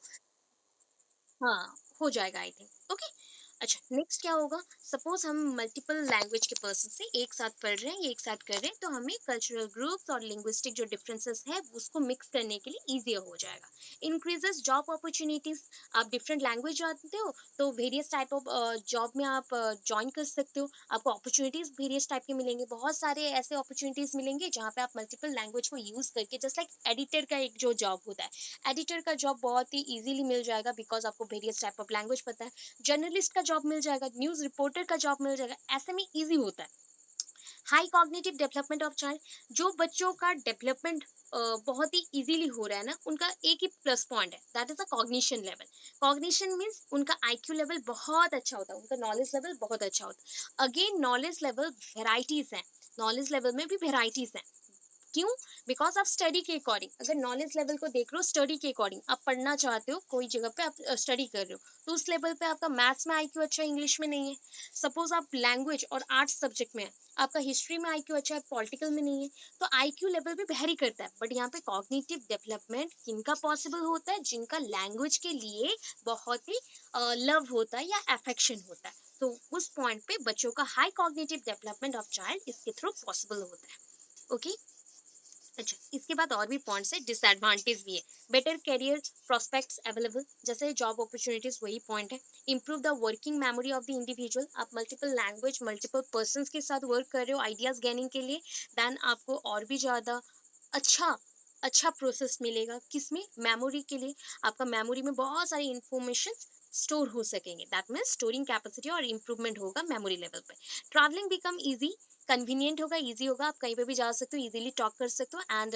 हाँ, हो जाएगा आई थिंक। ओके। अच्छा, नेक्स्ट क्या होगा, सपोज हम मल्टीपल लैंग्वेज के पर्सन से एक साथ पढ़ रहे हैं, ये एक साथ कर रहे हैं, तो हमें कल्चरल ग्रुप्स और लिंग्विस्टिक जो डिफरेंसेस है उसको मिक्स करने के लिए ईजियर हो जाएगा। Increases job opportunities. आप डिफरेंट लैंग्वेज जानते हो, तो वेरियस टाइप ऑफ जॉब में आप ज्वाइन कर सकते हो। आपको अपॉर्चुनिटीज वेरियस टाइप के मिलेंगे, बहुत सारे ऐसे अपॉर्चुनिटीज मिलेंगे जहाँ पे आप मल्टीपल लैंग्वेज को यूज करके, जस्ट लाइक एडिटर का एक जो जॉब होता है, एडिटर का जॉब बहुत ही इजीली मिल जाएगा, बिकॉज आपको वेरियस टाइप ऑफ लैंग्वेज पता है। जर्नलिस्ट का जॉब मिल जाएगा, न्यूज रिपोर्टर का जॉब मिल जाएगा, ऐसे में इजी होता है। High cognitive development of child. जो बच्चों का डेवलपमेंट बहुत ही इजीली हो रहा है ना, उनका एक ही प्लस पॉइंट है, that is a cognition level. Cognition means उनका आईक्यू लेवल बहुत अच्छा होता है, उनका नॉलेज लेवल बहुत अच्छा होता है। अगेन नॉलेज लेवल वेराइटीज है, नॉलेज लेवल में भी वेराइटीज है। क्यों? बिकॉज आप स्टडी के अकॉर्डिंग, अगर नॉलेज लेवल को देख रहे हो स्टडी के अकॉर्डिंग, आप पढ़ना चाहते हो कोई जगह पे, आप स्टडी कर रहे हो, तो उस लेवल पे आपका मैथ्स में आईक्यू अच्छा है, इंग्लिश में नहीं है। सपोज आप लैंग्वेज और आर्ट्स सब्जेक्ट में है, आपका हिस्ट्री में आईक्यू अच्छा है, पॉलिटिकल में नहीं है, तो आईक्यू लेवल भी वेरी करता है। बट यहाँ पे कॉग्निटिव डेवलपमेंट किनका पॉसिबल होता है, जिनका लैंग्वेज के लिए बहुत ही लव होता है या अफेक्शन होता है, तो उस पॉइंट पे बच्चों का high cognitive development of child इसके थ्रू पॉसिबल होता है। ओके। अच्छा, इसके बाद और भी पॉइंट्स है, डिसएडवांटेज भी है। बेटर करियर प्रोस्पेक्ट्स अवेलेबल, जैसे जॉब अपॉर्चुनिटीज, वही पॉइंट है। Improve the working memory of the individual. आप मल्टीपल लैंग्वेज, मल्टीपल पर्सन के साथ वर्क कर रहे हो आइडियाज गेनिंग के लिए, देन आपको और भी ज़्यादा अच्छा अच्छा प्रोसेस मिलेगा, किसमें, मेमोरी के लिए। आपका मेमोरी में बहुत सारी इंफॉर्मेशन स्टोर हो सकेंगे, दैट मीन्स स्टोरिंग कैपेसिटी और इम्प्रूवमेंट होगा मेमोरी लेवल पे। ट्रैवलिंग बिकम ईजी, कन्वीनियंट होगा, ईजी होगा, आप कहीं पे भी जा सकते हो, इजीली टॉक कर सकते हो। And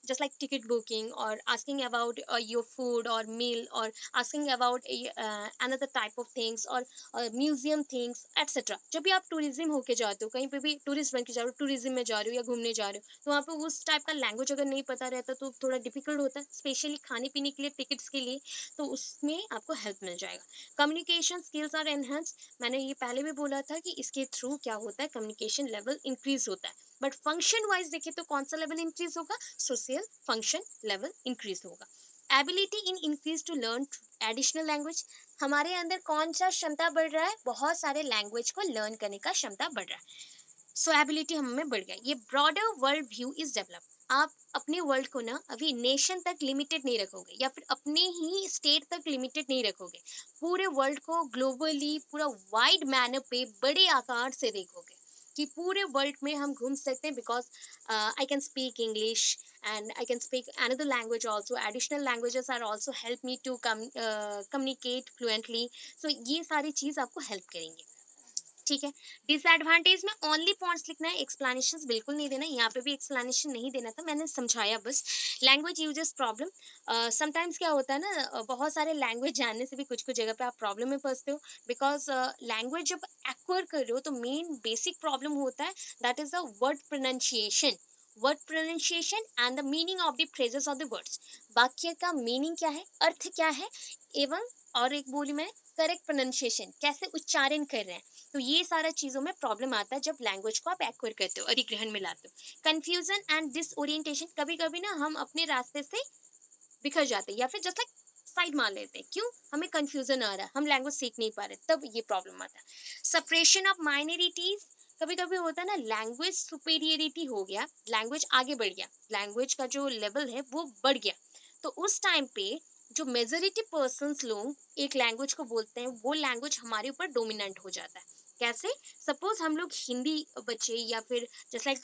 just like TikTok booking और आस्किंग अबाउट योर फूड और मील, और asking about another type of things, और म्यूजियम थिंग्स एटसेट्रा। जब भी आप टूरिज्म होके जाते हो, कहीं पे भी टूरिस्ट बन के जा रहे हो, टूरिज्म में जा रहे हो या घूमने जा रहे हो, तो वहाँ पे उस टाइप का लैंग्वेज अगर नहीं पता रहता तो थोड़ा डिफिकल्ट होता है, स्पेशली खाने पीने के लिए, टिकट्स के लिए, तो उसमें आपको हेल्प मिल जाएगा। Communication skills are enhance. मैंने ये पहले भी बोला था कि इसके थ्रू क्या होता है, कम्युनिकेशन लेवल इंक्रीज होता है। बट फंक्शन वाइज देखें तो कौन सा लेवल इंक्रीज होगा, सोशल फंक्शन लेवल इंक्रीज होगा। Ability in increase to learn additional language, हमारे अंदर कौन सा क्षमता बढ़ रहा है, बहुत सारे लैंग्वेज को लर्न करने का क्षमता बढ़ रहा है। सो एबिलिटी हमें बढ़ गया। ये broader world view is develop, आप अपने वर्ल्ड को ना अभी नेशन तक लिमिटेड नहीं रखोगे या फिर अपने ही स्टेट तक लिमिटेड नहीं रखोगे, पूरे वर्ल्ड को ग्लोबली पूरा वाइड मैनर पे बड़े आकार से देखोगे कि पूरे वर्ल्ड में हम घूम सकते हैं, because I can speak English and I can speak another language also. Additional languages are also help me to communicate fluently. So ये सारी चीज आपको हेल्प करेंगे। ठीक है। डिसएडवांटेज में ओनली पॉइंट्स लिखना है, एक्सप्लेनेशन बिल्कुल नहीं देना। यहाँ पे भी एक्सप्लेनेशन नहीं देना था, मैंने समझाया बस। लैंग्वेज यूजेस प्रॉब्लम, समटाइम्स क्या होता है ना, बहुत सारे लैंग्वेज जानने से भी कुछ कुछ जगह पे आप प्रॉब्लम में फंसते हो, बिकॉज लैंग्वेज जब एक्वायर कर रहे हो तो मेन बेसिक प्रॉब्लम होता है, that is the word pronunciation and the meaning of the phrases of the words. वाक्य का मीनिंग क्या है, अर्थ क्या है, एवं और एक बोली में करेक्ट प्रोनाउंसिएशन, कैसे उच्चारण कर रहे हैं। तो ये सारा चीजों में प्रॉब्लम आता है जब लैंग्वेज को आप एक्वायर करते हो, अधिग्रहण में लाते हो। कंफ्यूजन एंड डिसओरिएंटेशन, कभी कभी ना हम अपने रास्ते से बिखर जाते हैं या फिर जस्ट लाइक साइड मार लेते हैं, क्यों, हमें कंफ्यूजन आ रहा है, हम लैंग्वेज सीख नहीं पा रहे, तब ये प्रॉब्लम आता है। सेपरेशन ऑफ माइनॉरिटीज, कभी कभी होता है ना लैंग्वेज सुपेरियरिटी हो गया, लैंग्वेज आगे बढ़ गया, लैंग्वेज का जो लेवल है वो बढ़ गया, तो उस टाइम पे जो मेजोरिटी पर्सन्स लोग एक लैंग्वेज को बोलते हैं, वो लैंग्वेज हमारे ऊपर डोमिनेंट हो जाता है। कैसे, सपोज हम लोग हिंदी बच्चे या फिर जैसे लाइक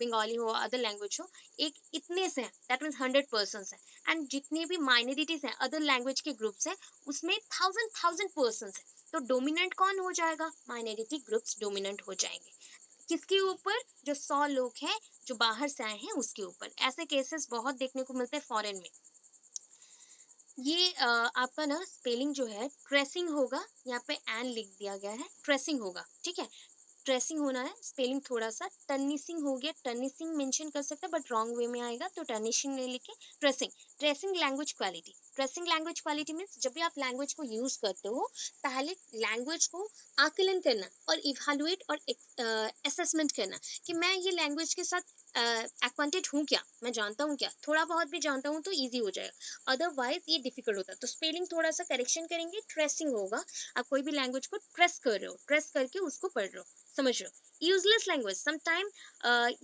बंगाली हो, अदर लैंग्वेज हो, एक इतने से हैं, दैट मीन्स 100 पर्सन है, एंड जितने भी माइनॉरिटीज हैं अदर लैंग्वेज के ग्रुप्स हैं, उसमें थाउजेंड पर्सन है, तो डोमिनेंट कौन हो जाएगा, माइनॉरिटी ग्रुप्स डोमिनेंट हो जाएंगे। किसके ऊपर, जो 100 लोग हैं जो बाहर से आए हैं उसके ऊपर। ऐसे केसेस बहुत देखने को मिलते हैं फॉरेन में। ये आपका ना स्पेलिंग जो है ट्रेसिंग होगा, यहाँ पे एन लिख दिया गया है, ट्रेसिंग होगा, ठीक है, ट्रेसिंग होना है। स्पेलिंग थोड़ा सा टर्निसिंग हो गया, टर्निसिंग मेंशन कर सकते हैं बट रॉन्ग वे में आएगा, तो टर्निशिंग नहीं लिखे, tracing. Tracing language quality, tracing language quality means जब भी आप लैंग्वेज को यूज करते हो, पहले लैंग्वेज को आकलन करना और इवेलुएट और असेसमेंट करना कि मैं ये लैंग्वेज के साथ एक्वांटेड हूँ क्या, मैं जानता हूँ क्या, थोड़ा बहुत भी जानता हूँ तो ईजी हो जाएगा, अदरवाइज ये डिफिकल्ट होता है। तो स्पेलिंग थोड़ा सा करेक्शन करेंगे, ट्रेसिंग होगा, आप कोई भी लैंग्वेज को ट्रेस कर रहे हो, ट्रेस करके उसको पढ़ रहे हो, समझ रहे हो। यूजलेस लैंग्वेज, समटाइम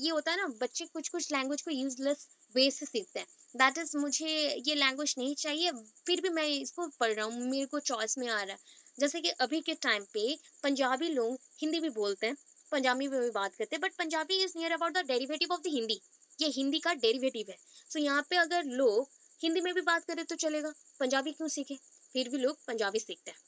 ये होता है ना, बच्चे कुछ कुछ लैंग्वेज को यूजलेस वे से सीखते हैं, दैट इज मुझे ये लैंग्वेज नहीं चाहिए, फिर भी मैं इसको पढ़ रहा हूँ, मेरे को चॉइस में आ रहा है। जैसे कि अभी के टाइम पे पंजाबी लोग हिंदी भी बोलते हैं, पंजाबी में भी बात करते हैं, but Punjabi is near about the derivative of the Hindi, ये हिंदी का डेरिवेटिव है। सो यहाँ पे अगर लोग हिंदी में भी बात करें तो चलेगा, पंजाबी क्यों सीखे, फिर भी लोग पंजाबी सीखते हैं,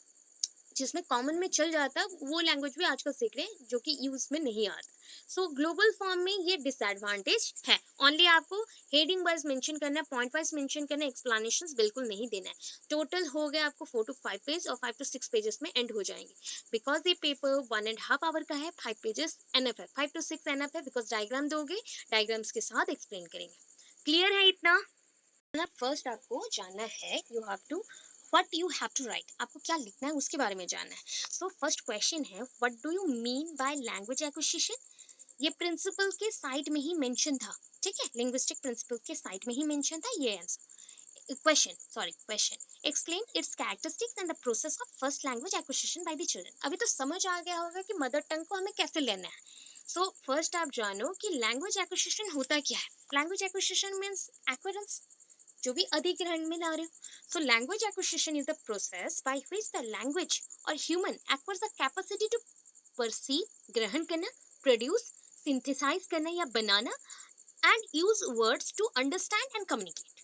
जिसमें कॉमन में चल जाता है वो लैंग्वेज भी आजकल सीख रहे हैं जो कि यूज में नहीं आता। सो ग्लोबल फॉर्म में ये डिसएडवांटेज है, ओनली आपको हेडिंग वाइज मेंशन करना है, पॉइंट वाइज मेंशन करना है, एक्सप्लेनेशन बिल्कुल नहीं देना है। टोटल हो गया आपको 4 to 5 पेज और 5 to 6 पेजेस में एंड हो जाएंगे, बिकॉज ये पेपर 1.5 आवर का है, 5 पेजेस एनएफ है, 5 to 6 एनएफ है, बिकॉज डायग्राम दोगे, डायग्राम्स के साथ एक्सप्लेन करेंगे। क्लियर है इतना। फर्स्ट आपको जानना है, you have to what you have to write, आपको क्या लिखना है उसके बारे में जानना है। सो फर्स्ट क्वेश्चन है, what do you mean by language acquisition. ये प्रिंसिपल के साइड में ही मेंशन था, ठीक है, लिंग्विस्टिक प्रिंसिपल के साइड में ही मेंशन था, ये answer question explain it's characteristics and the process of first language acquisition by the children. अभी तो समझ आ गया होगा कि मदर टंग को हमें कैसे लेना है। सो फर्स्ट आप जानो कि लैंग्वेज एक्विजिशन होता क्या है। लैंग्वेज एक्विजिशन मीन्स एक्विरेंस, जो भी अधिग्रहण में ला रहे हो। So language acquisition is the process by which the language और human acquires the capacity to perceive, ग्रहण करना, प्रोड्यूस, सिंथेसाइज करना या बनाना, and use words to understand and communicate.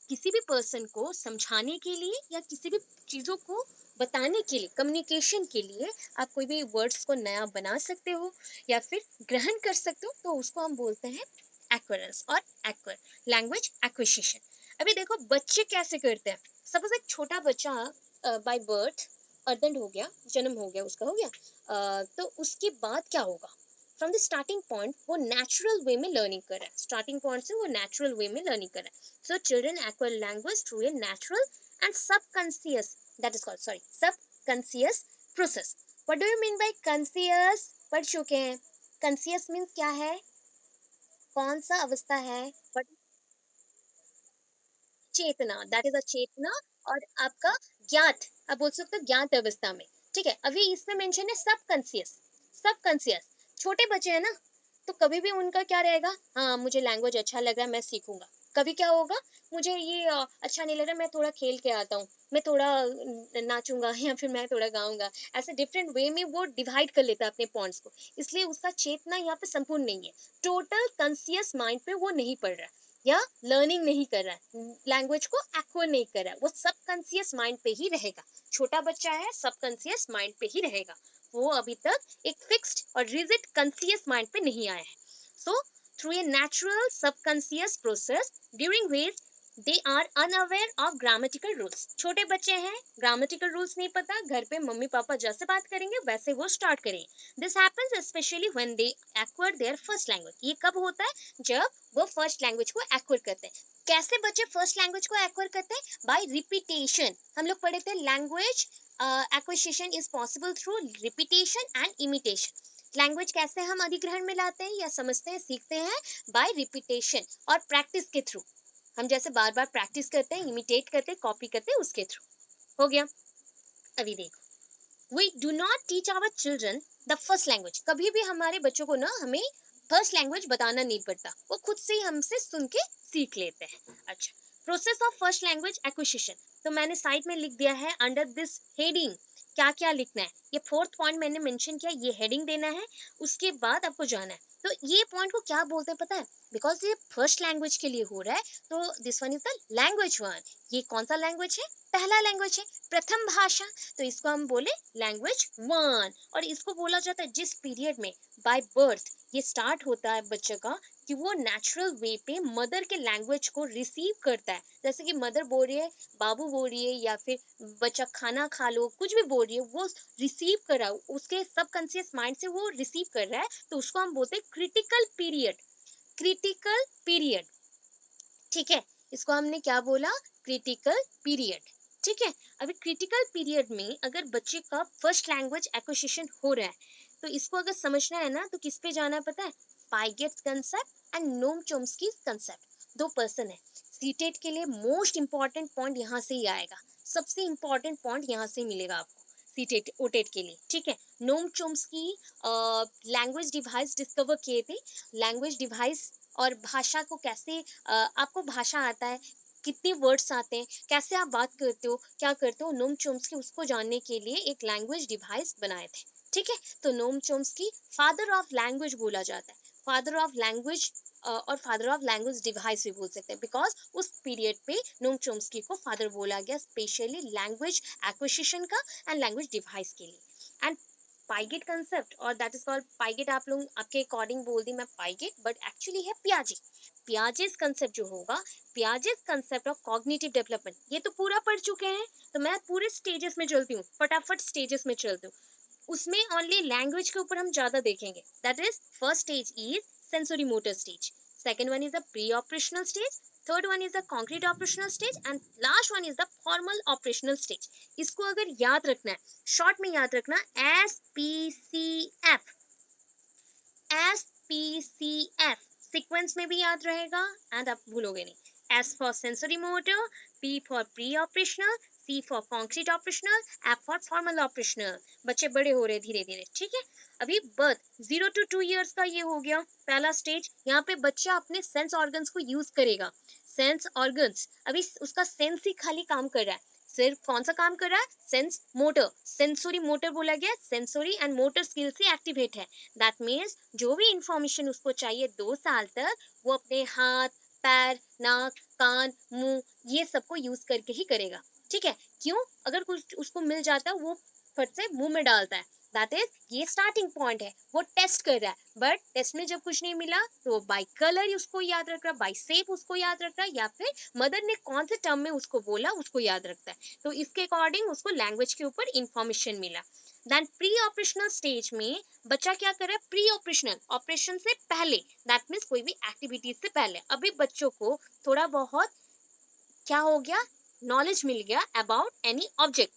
किसी भी पर्सन को समझाने के लिए या किसी भी चीज़ों को बताने के लिए, कम्युनिकेशन के लिए आप कोई भी वर्ड्स को नया बना सकते हो या फिर ग्रहण कर सकते हो, तो उसको हम बोलते हैं एक्वेरेंस और एक्वर लैंग्वेज एक्विजिशन। अभी देखो बच्चे कैसे करते हैं। सपोज एक छोटा बच्चा बाय बर्थ अर्दंड हो गया, जन्म हो गया, उसका हो गया, तो उसके बाद क्या होगा, फ्रॉम द स्टार्टिंग पॉइंट वो नेचुरल वे में लर्निंग कर रहा है, स्टार्टिंग पॉइंट से वो नेचुरल वे में लर्निंग कर रहा है। So children acquire language through a natural and subconscious, that is called, sorry, subconscious process. What do you mean by conscious? पढ़ चुके हैं। Conscious means क्या है, कौन सा अवस्था है, but चेतना, दैट इज अ चेतना। और आपका ज्ञात, आप बोल सकते हो ज्ञात अवस्था में। ठीक है, अभी इसमें मेंशन है सब कॉन्सियस। सब कॉन्सियस छोटे बच्चे हैं ना, तो कभी भी उनका क्या रहेगा, हाँ मुझे लैंग्वेज अच्छा लग रहा है मैं सीखूंगा। कभी क्या होगा, मुझे ये अच्छा नहीं लग रहा, मैं थोड़ा खेल के आता हूँ, मैं थोड़ा नाचूंगा या फिर मैं थोड़ा गाऊंगा। ऐसे डिफरेंट वे में वो डिवाइड कर लेता है अपने पॉइंट्स को। इसलिए उसका चेतना यहाँ पे संपूर्ण नहीं है, टोटल कॉन्सियस माइंड पे वो नहीं पढ़ रहा है या लर्निंग नहीं कर रहा है, लैंग्वेज को एक्वायर नहीं कर रहा है, वो सब कॉन्सियस माइंड पे ही रहेगा। छोटा बच्चा है, सब कॉन्सियस माइंड पे ही रहेगा। वो अभी तक एक फिक्स्ड और रिजिड कॉन्सियस माइंड पे नहीं आया है। So through a natural subconscious process during which they are unaware of grammatical rules. छोटे बच्चे हैं, ग्रामेटिकल रूल्स नहीं पता, घर पे मम्मी पापा जैसे बात करेंगे वैसे वो स्टार्ट करेंगे। This happens specially when they acquire their first language. ये कब होता है, जब वो फर्स्ट लैंग्वेज को एक्वायर करते हैं। कैसे बच्चे फर्स्ट लैंग्वेज को एक्वायर करते हैं, बाय रिपीटेशन। हम लोग पढ़े थे language acquisition is possible through repetition and imitation. Language कैसे हम अधिग्रहण में लाते हैं या समझते हैं, सीखते हैं, बाय रिपीटेशन और प्रैक्टिस के थ्रू। हम जैसे बार बार प्रैक्टिस करते हैं, इमिटेट करते हैं, कॉपी करते हैं, उसके थ्रू। हो गया। अभी देखो, we do not teach our children the first language. कभी भी हमारे बच्चों को ना हमें फर्स्ट लैंग्वेज बताना नहीं पड़ता, वो खुद से ही हमसे सुन के सीख लेते हैं। अच्छा, process of first language acquisition, तो मैंने साइड में लिख दिया है अंडर दिस हेडिंग क्या क्या लिखना है। ये फोर्थ पॉइंट मैंने मेंशन किया, ये हेडिंग देना है, उसके बाद आपको जाना है। तो ये पॉइंट को क्या बोलते हैं पता है, बिकॉज ये फर्स्ट लैंग्वेज के लिए हो रहा है, तो this one is the language one. ये कौन सा लैंग्वेज है, पहला लैंग्वेज है, प्रथम भाषा। तो इसको हम बोले लैंग्वेज वन। और इसको बोला जाता है जिस पीरियड में बाय बर्थ ये स्टार्ट होता है बच्चे का, कि वो नेचुरल वे पे मदर के लैंग्वेज को रिसीव करता है। जैसे कि मदर बोल रही है, बाबू बोल रही है, या फिर बच्चा खाना खा लो, कुछ भी बोल रही है, वो रिसीव कर रहा है, उसके सबकॉन्शियस माइंड से वो रिसीव कर रहा है। तो उसको हम बोलते हैं क्रिटिकल पीरियड। क्रिटिकल पीरियड, ठीक है। इसको हमने क्या बोला, क्रिटिकल पीरियड। ठीक है। अभी क्रिटिकल पीरियड में अगर बच्चे का फर्स्ट लैंग्वेज एक्विजिशन हो रहा है, तो इसको अगर समझना है ना, तो किस पे जाना है पता है, Piaget's concept and Noam Chomsky concept. दो पर्सन है, सीटेट के लिए मोस्ट इंपॉर्टेंट पॉइंट यहाँ से ही आएगा, सबसे इंपॉर्टेंट पॉइंट यहाँ से मिलेगा आपको सीटेट ओटेट के लिए। ठीक है, नोम चोम्स्की लैंग्वेज डिवाइस डिस्कवर किए थे। लैंग्वेज डिवाइस और भाषा को कैसे आपको भाषा आता है, कितने वर्ड्स आते हैं, कैसे आप बात करते हो, क्या करते हो, नोम चोम्स्की उसको जानने के लिए एक लैंग्वेज डिवाइस बनाए थे। ठीक है, तो नोम चोम्स्की फादर ऑफ लैंग्वेज बोला जाता है, फादर ऑफ लैंग्वेज और फादर ऑफ लैंग्वेज डिवाइस भी बोल सकते हैं, बिकॉज उस पीरियड पे नोम चोम्स्की को फादर बोला गया, स्पेशली लैंग्वेज एक्विजिशन का एंड लैंग्वेज डिवाइस के लिए। एंड पाइगेट कंसेप्ट, और दैट इज कॉल्ड पाइगेट, आप लोग आपके अकॉर्डिंग बोल दी मैं पाइगेट, बट एक्चुअली है पियाजे। पियाजेस कंसेप्ट जो होगा, Piaget's concept of cognitive development, ये तो पूरा पढ़ चुके हैं। तो मैं पूरे स्टेजेस में चलती हूँ, फटाफट स्टेजेस में चलती हूँ। उसमें ओनली लैंग्वेज के ऊपर हम ज्यादा देखेंगे। That is first stage is sensory motor stage, second one is the pre operational stage, third one is the concrete operational stage, and last one is the formal operational stage. इसको अगर याद रखना है, शॉर्ट में याद रखना, SPCF, SPCF sequence में भी याद रहेगा एंड आप भूलोगे नहीं। S for sensory motor, P for pre operational, C for concrete operational, F for formal operational. बच्चे बड़े हो रहे धीरे धीरे। ठीक है, अभी बर्थ 0 to 2 years का ये हो गया पहला स्टेज। यहाँ पे बच्चा अपने सेंस ऑर्गन्स को यूज करेगा। सेंस ऑर्गन्स, अभी उसका सेंस ही खाली काम कर रहा है। सिर्फ कौन सा काम कर रहा है, सेंस मोटर, सेंसोरी मोटर बोला गया, सेंसोरी एंड मोटर स्किल से एक्टिवेट है। दैट मीन्स जो भी इंफॉर्मेशन उसको चाहिए 2 साल तक, वो अपने हाथ, पैर, नाक, कान, मुंह, ये सबको यूज करके ही करेगा। ठीक है, क्यों, अगर कुछ उसको मिल जाता है वो फट से मुंह में डालता है। दैट इज, ये स्टार्टिंग पॉइंट है, वो टेस्ट कर रहा है। बट टेस्ट में जब कुछ नहीं मिला, तो बाय कलर उसको याद रख रहा है, बाय शेप उसको याद रख रहा है, या फिर मदर ने कौन से टर्म में उसको बोला उसको याद रखता है। तो इसके अकॉर्डिंग उसको लैंग्वेज के ऊपर इंफॉर्मेशन मिला। देन प्री ऑपरेशनल स्टेज में बच्चा क्या कर रहा है, प्री ऑपरेशनल, ऑपरेशन से पहले, दैट मीन्स कोई भी एक्टिविटीज से पहले। अभी बच्चों को थोड़ा बहुत क्या हो गया, नॉलेज मिल गया अबाउट एनी ऑब्जेक्ट।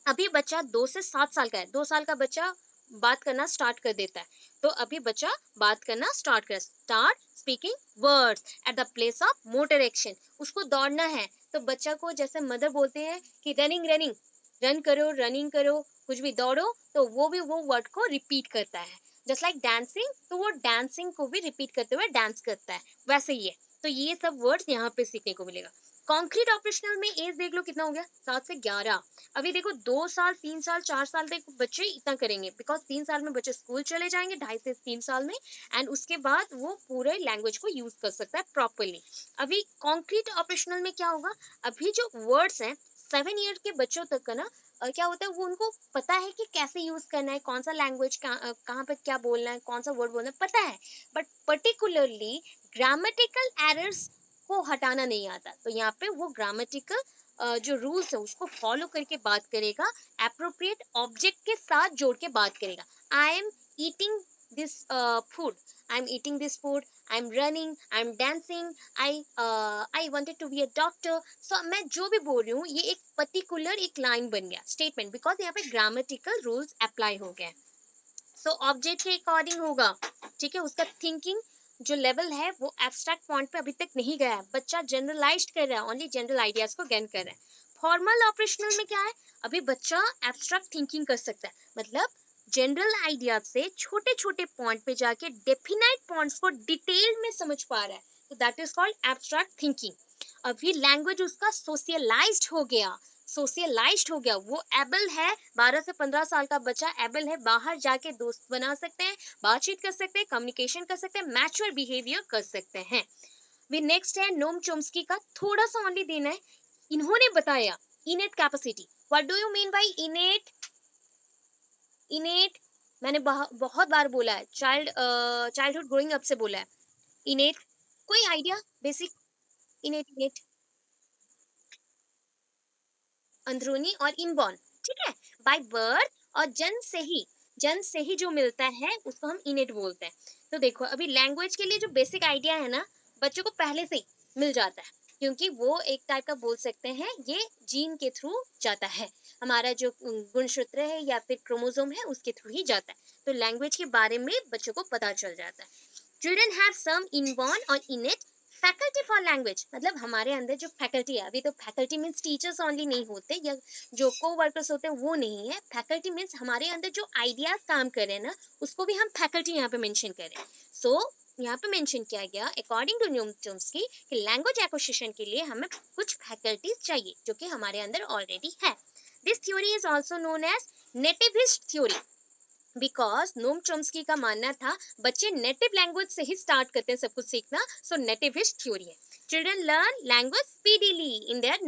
अभी बच्चा 2 से 7 साल का है, 2 साल का बच्चा बात करना स्टार्ट कर देता है। तो अभी बच्चा बात करना start speaking words at the place of motor action. उसको दौड़ना है, तो बच्चा को जैसे मदर बोलते हैं कि रनिंग रनिंग, रन करो, रनिंग करो, कुछ भी दौड़ो, तो वो भी वो वर्ड को रिपीट करता है। जस्ट लाइक डांसिंग, तो वो डांसिंग को भी रिपीट करते हुए डांस करता है, वैसे ही है। तो ये सब वर्ड्स यहाँ पे सीखने को मिलेगा। कॉन्क्रीट ऑपरेशनल में एज देख लो कितना हो गया, 7 से 11। अभी देखो 2 साल 3 साल 4 साल तक बच्चे इतना करेंगे, बिकॉज 3 साल में बच्चे स्कूल चले जाएंगे, 2.5 से 3 साल में, एंड उसके बाद वो पूरे लैंग्वेज को यूज कर सकता है प्रॉपरली। अभी कॉन्क्रीट ऑपरेशनल में क्या होगा, अभी जो वर्ड्स हैं 7 ईयर के बच्चों तक का ना, क्या होता है वो उनको पता है कि कैसे यूज करना है, कौन सा लैंग्वेज कहाँ पे क्या बोलना है, कौन सा वर्ड बोलना है, पता है। बट पर्टिकुलरली ग्रामेटिकल एरर्स को हटाना नहीं आता, तो यहाँ पे वो ग्रामेटिकल जो रूल्स है उसको फॉलो करके बात करेगा, अप्रोप्रिएट ऑब्जेक्ट के साथ जोड़ के बात करेगा। I am eating this food, I am eating this food, I am running, I am dancing, I wanted to be a doctor. So मैं जो भी बोल रही हूँ ये एक पर्टिकुलर एक लाइन बन गया स्टेटमेंट, बिकॉज यहाँ पे ग्रामेटिकल रूल्स अप्लाई हो गए। सो ऑब्जेक्ट के अकॉर्डिंग होगा, ठीक है। उसका थिंकिंग जो लेवल है वो एब्स्ट्रैक्ट पॉइंट पे अभी तक नहीं गया है, बच्चा जनरलाइज्ड कर रहा है, ओनली जनरल आइडियाज को गेन कर रहा है। फॉर्मल ऑपरेशनल में क्या है, अभी बच्चा एब्स्ट्रैक्ट थिंकिंग कर सकता है, मतलब जनरल आइडियाज से छोटे छोटे पॉइंट पे जाके डेफिनाइट पॉइंट्स को डिटेल में समझ पा रहा है, तो that is called abstract thinking. अभी लैंग्वेज उसका सोशलाइज्ड हो गया, सोशलाइज्ड हो गया, वो एबल है, 12 से 15 साल का बच्चा एबल है, बाहर जाके दोस्त बना सकते हैं, बातचीत कर सकते हैं, कम्युनिकेशन कर सकते हैं, मैच्योर बिहेवियर कर सकते हैं। वी नेक्स्ट है नोम चोम्स्की का, थोड़ा सा ओनली देना है। इन्होंने बताया इनेट capacity, what do you mean bye इनेट? इनेट मैंने बहुत बार बोला है, चाइल्डहुड ग्रोइंग अप से बोला है। इनेट, कोई आइडिया बेसिक? इनेट, इनेट अंदरूनी और इनबॉर्न, ठीक है, बाय बर्थ, और जन्म से ही जो मिलता है उसको हम इनेट बोलते हैं। तो देखो अभी लैंग्वेज के लिए जो बेसिक आइडिया है ना, बच्चों को पहले से ही मिल जाता है, क्योंकि वो एक टाइप का बोल सकते हैं ये जीन के थ्रू जाता है, हमारा जो गुणसूत्र है या फिर क्रोमोसोम है उसके थ्रू ही जाता है। तो लैंग्वेज के बारे में बच्चों को पता चल जाता है। चिल्ड्रन हैव सम इनबॉर्न और इनेट फैकल्टी फॉर लैंग्वेज, मतलब हमारे अंदर जो फैकल्टी है, अभी तो फैकल्टी मीन्स टीचर्स ओनली नहीं होते, या जो को वर्कर्स होते हैं वो नहीं है, फैकल्टी मीन्स हमारे अंदर जो आइडियाज काम कर रहे हैं ना, उसको भी हम फैकल्टी यहाँ पे मेंशन करें। सो यहाँ पे मेंशन किया गया अकॉर्डिंग टू न्यूम चोम्स्की कि लैंग्वेज एक्विजिशन के लिए हमें कुछ फैकल्टीज चाहिए जो कि हमारे अंदर ऑलरेडी है। This theory is also known as nativist theory, because Noam Chomsky का मानना था बच्चे नेटिव लैंग्वेज से ही स्टार्ट करते हैं सब कुछ सीखना, सो नेटिविस्ट थ्योरी है। Children learn language speedily in their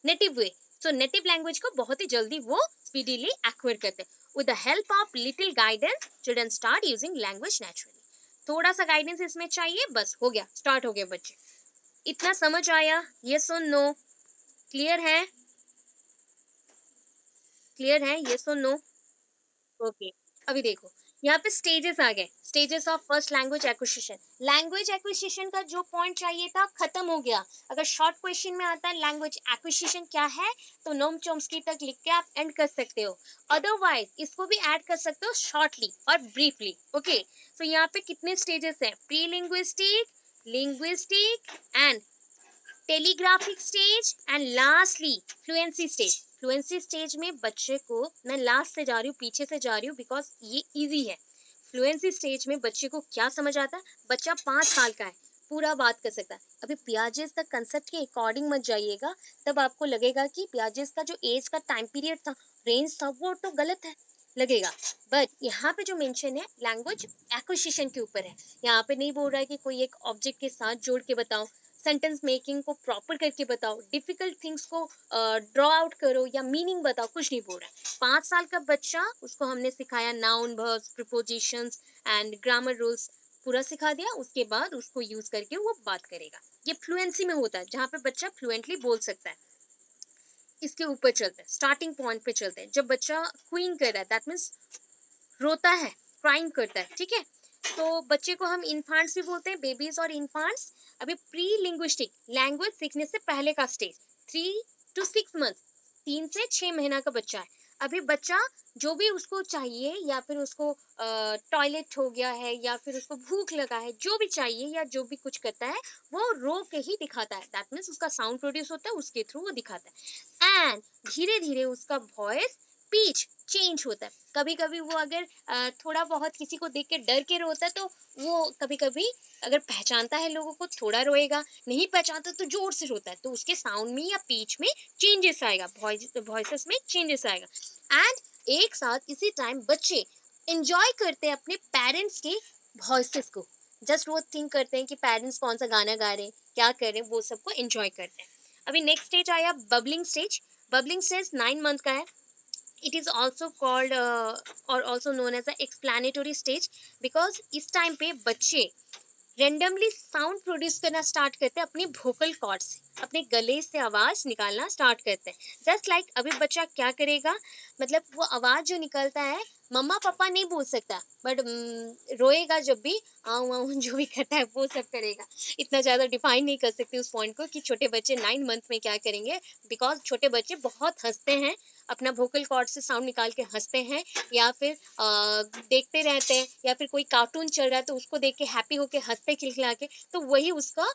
native way, so native language को बहुत ही जल्दी वो स्पीडीली एक्वायर करते हैं। With the help of little guidance children start using language naturally. थोड़ा सा गाइडेंस इसमें चाहिए, बस हो गया, स्टार्ट हो गए बच्चे। इतना समझ आया? यस और नो? क्लियर है? क्लियर है? यस और नो? ओके। अभी देखो यहाँ पे स्टेजेस आ गए, stages of first language acquisition. Language acquisition का जो पॉइंट चाहिए था खत्म हो गया। अगर शॉर्ट क्वेश्चन में आता है लैंग्वेज एक्विजिशन क्या है, तो नोम चोम्स्की तक लिख के आप एंड कर सकते हो, अदरवाइज इसको भी ऐड कर सकते हो शॉर्टली और ब्रीफली। ओके, तो यहाँ पे कितने स्टेजेस हैं? Pre linguistic, linguistic and telegraphic stage and lastly fluency stage. Fluency stage में बच्चे को, मैं लास्ट से जा रही हूँ, पीछे से जा रही हूँ बिकॉज ये इजी है। फ्लुएंसी स्टेज में बच्चे को क्या समझ आता है, बच्चा 5 साल का है, पूरा बात कर सकता है। अभी पियाजेस का कंसेप्ट के अकॉर्डिंग मत जाइएगा, तब आपको लगेगा कि पियाजेस का जो एज का टाइम पीरियड था, रेंज था, वो तो गलत है लगेगा। बट यहाँ पे जो मेंशन है लैंग्वेज एक्विजिशन के ऊपर है। यहाँ पे नहीं बोल रहा है कि कोई एक ऑब्जेक्ट के साथ जोड़ के बताओ, सेंटेंस मेकिंग को प्रॉपर करके बताओ, डिफिकल्ट थिंग्स को ड्रॉ आउट करो या मीनिंग बताओ, कुछ नहीं बोल रहा है। 5 साल का बच्चा, उसको हमने सिखाया noun, verbs, prepositions and grammar rules, पूरा सिखा दिया, उसके बाद उसको यूज करके वो बात करेगा। ये फ्लुएंसी में होता है जहाँ पे बच्चा फ्लुएंटली बोल सकता है। इसके ऊपर चलते हैं, स्टार्टिंग पॉइंट पे चलते हैं। जब बच्चा क्वीन कर रहा है, दैट मीन्स रोता है, क्राइम करता है, ठीक है, तो बच्चे को हम इन्फांट्स भी बोलते हैं, बेबीज और इन्फांट्स। अभी प्री लिंग्विस्टिक, लैंग्वेज सीखने से पहले का स्टेज, 3 to 6 मंथ, 3 से 6 महीना का बच्चा है। अभी बच्चा जो भी उसको चाहिए, या फिर उसको टॉयलेट हो गया है, या फिर उसको भूख लगा है, जो भी चाहिए या जो भी कुछ करता है, वो रो के ही दिखाता है। दैट मीन्स उसका साउंड प्रोड्यूस होता है, उसके थ्रू वो दिखाता है। एंड धीरे धीरे उसका वॉइस पिच चेंज होता है। कभी कभी वो अगर थोड़ा बहुत किसी को देख के डर के रोता है, तो वो कभी कभी अगर पहचानता है लोगों को थोड़ा रोएगा, नहीं पहचानता तो जोर से रोता है, तो उसके साउंड में या पिच में चेंजेस आएगा, वॉइसेस में चेंजेस आएगा। एंड एक साथ इसी टाइम बच्चे एंजॉय करते हैं अपने पेरेंट्स के वॉइसेस को। जस्ट वो थिंक करते हैं कि पेरेंट्स कौन सा गाना गा रहे हैं, क्या कर रहे हैं, वो सबको एंजॉय करते हैं। अभी नेक्स्ट स्टेज आया bubbling stage. Bubbling stage 9 month का है। it is also called or also known as a explanatory stage, because इस टाइम पे बच्चे रेंडमली साउंड प्रोड्यूस करना स्टार्ट करते हैं अपनी वोकल कॉर्ड से, अपने गले से आवाज निकालना स्टार्ट करते हैं। जस्ट लाइक अभी बच्चा क्या करेगा, मतलब वो आवाज जो निकलता है, मम्मा पापा नहीं बोल सकता, बट रोएगा जब भी, आऊ आऊ जो भी करता है वो सब करेगा। इतना ज़्यादा डिफाइन नहीं कर सकते उस पॉइंट को कि छोटे बच्चे 9 मंथ में क्या करेंगे, बिकॉज छोटे बच्चे बहुत हंसते हैं, अपना वोकल कॉर्ड से साउंड निकाल के हंसते हैं, या फिर देखते रहते हैं, या फिर कोई कार्टून चल रहा है तो उसको देख के हैप्पी होके हंसते खिलखिला के, तो वही उसका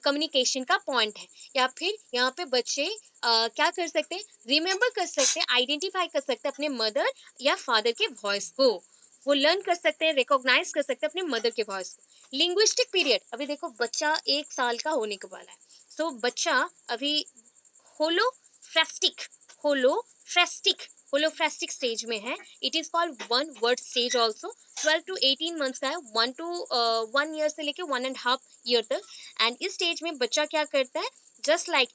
कम्युनिकेशन का पॉइंट है। या फिर यहाँ पे बच्चे क्या कर सकते हैं, रिमेम्बर कर सकते हैं, आइडेंटिफाई कर सकते हैं अपने मदर या फादर के वॉइस को, वो लर्न कर सकते हैं, रिकॉग्नाइज कर सकते हैं अपने मदर के वॉइस को। लिंग्विस्टिक पीरियड, अभी देखो बच्चा 1 साल का होने को वाला है। सो बच्चा अभी होलोफ्रेस्टिक होलोफ्रेस्टिक होलोफ्रेस्टिक स्टेज में है। It is called one word stage also. 12 to 18 months का है, 1 से लेके 1.5 ईयर तक। एंड इस स्टेज में बच्चा क्या करता है, जस्ट लाइक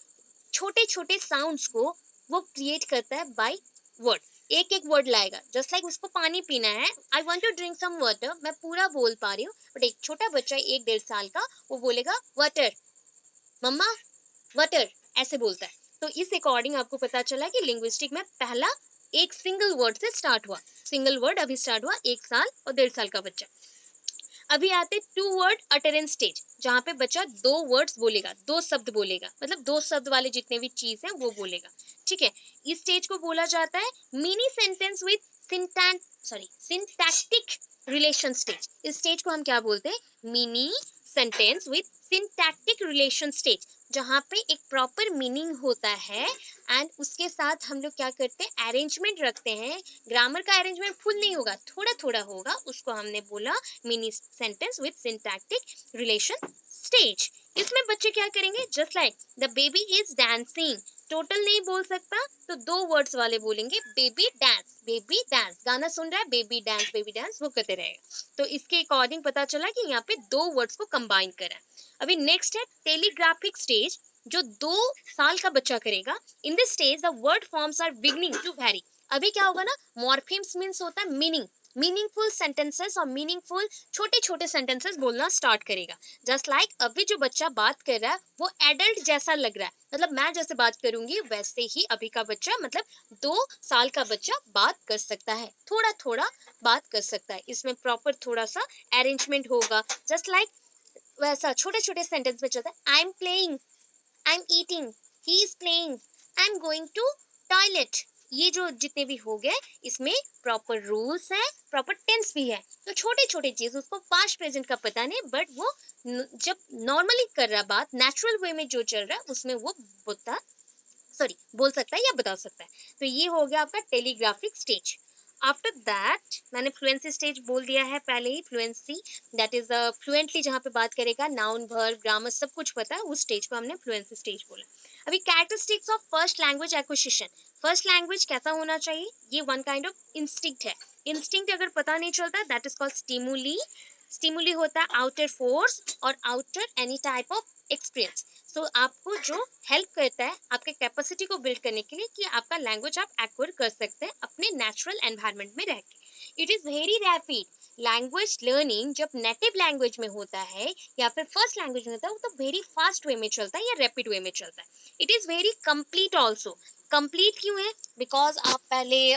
छोटे छोटे साउंड्स को वो क्रिएट करता है बाय वर्ड। एक एक वर्ड लाएगा, जस्ट लाइक उसको पानी पीना है, I want to drink some water, मैं पूरा बोल पा रही हूँ, बट एक छोटा बच्चा 1 1.5 साल का वो बोलेगा वाटर, मम्मा वाटर, ऐसे बोलता है। तो इस अकॉर्डिंग आपको पता चला कि लिंग्विस्टिक में पहला एक सिंगल वर्ड से स्टार्ट हुआ। सिंगल वर्ड अभी स्टार्ट हुआ 1 साल और 1.5 साल का बच्चा। अभी आते 2 वर्ड अटरेंस स्टेज, जहाँ पे बच्चा 2 वर्ड्स बोलेगा, 2 शब्द बोलेगा, मतलब 2 शब्द वाले जितने भी चीज है वो बोलेगा। ठीक है, इस स्टेज को बोला जाता है mini sentence with syntactic relation stage. इस स्टेज को हम क्या बोलते हैं, mini sentence with syntactic relation stage, जहाँ पे एक प्रॉपर मीनिंग होता है। एंड उसके साथ हम लोग क्या करते हैं, अरेंजमेंट रखते हैं। ग्रामर का अरेंजमेंट फुल नहीं होगा, थोड़ा थोड़ा होगा, उसको हमने बोला mini sentence with syntactic relation stage. इसमें बच्चे क्या करेंगे, just like the baby is dancing, total नहीं बोल सकता तो 2 वर्ड्स वाले बोलेंगे, बेबी डांस, गाना सुन रहा है, बेबी डांस वो करते रहेगा। तो इसके अकॉर्डिंग पता चला कि यहाँ पे 2 वर्ड्स को कंबाइन करा है। अभी नेक्स्ट है टेलीग्राफिक स्टेज, जो 2 साल का बच्चा करेगा। In this stage the word forms are beginning to vary. अभी क्या होगा ना, मॉर्फेम्स मीन्स होता है मीनिंग, मीनिंगफुल सेंटेंसेस और मीनिंगफुल छोटे छोटे सेंटेंसेस बोलना स्टार्ट करेगा। जस्ट लाइक अभी जो बच्चा बात कर रहा है वो एडल्ट जैसा लग रहा है, मतलब मैं जैसे बात करूंगी वैसे ही अभी का बच्चा, मतलब 2 साल का बच्चा बात कर सकता है, थोड़ा थोड़ा बात कर सकता है। इसमें प्रॉपर थोड़ा सा अरेंजमेंट होगा, जस्ट लाइक वैसा छोटे छोटे सेंटेंस में चलता है, I am playing, I am eating, he is playing, I am going to toilet. ये जो जितने भी हो गए, इसमें प्रॉपर रूल्स है, प्रॉपर टेंस भी है। तो छोटे छोटे चीज उसको पास्ट प्रेजेंट का पता नहीं, बट वो जब नॉर्मली कर रहा बात नेचुरल वे में जो चल रहा है उसमें वो बता बोल सकता है या बता सकता है। तो ये हो गया आपका टेलीग्राफिक स्टेज। आफ्टर दैट मैंने फ्लुएंसी स्टेज बोल दिया है पहले ही, फ्लुएंसी दैट इज फ्लुएंटली जहाँ पे बात करेगा, नाउन वर्ब ग्रामर सब कुछ पता है, उस स्टेज को हमने फ्लुएंसी स्टेज बोला। अभी characteristics of first language acquisition. First language कैसा होना चाहिए, ये वन काइंड ऑफ इंस्टिंक्ट है। इंस्टिंक्ट अगर पता नहीं चलता that is called stimuli. Stimuli होता है आउटर फोर्स और outer any type of experience. So आपको जो हेल्प करता है आपके कैपेसिटी को बिल्ड करने के लिए कि आपका लैंग्वेज आप एक्वायर कर सकते हैं अपने नेचुरल एनवायरनमेंट में रह के। It is very rapid language learning. जब नेटिव लैंग्वेज में होता है या फिर फर्स्ट लैंग्वेज में होता है, वो तो वेरी फास्ट वे में चलता है या रैपिड वे में चलता है। It is very complete also. Complete क्यों है, बिकॉज आप पहले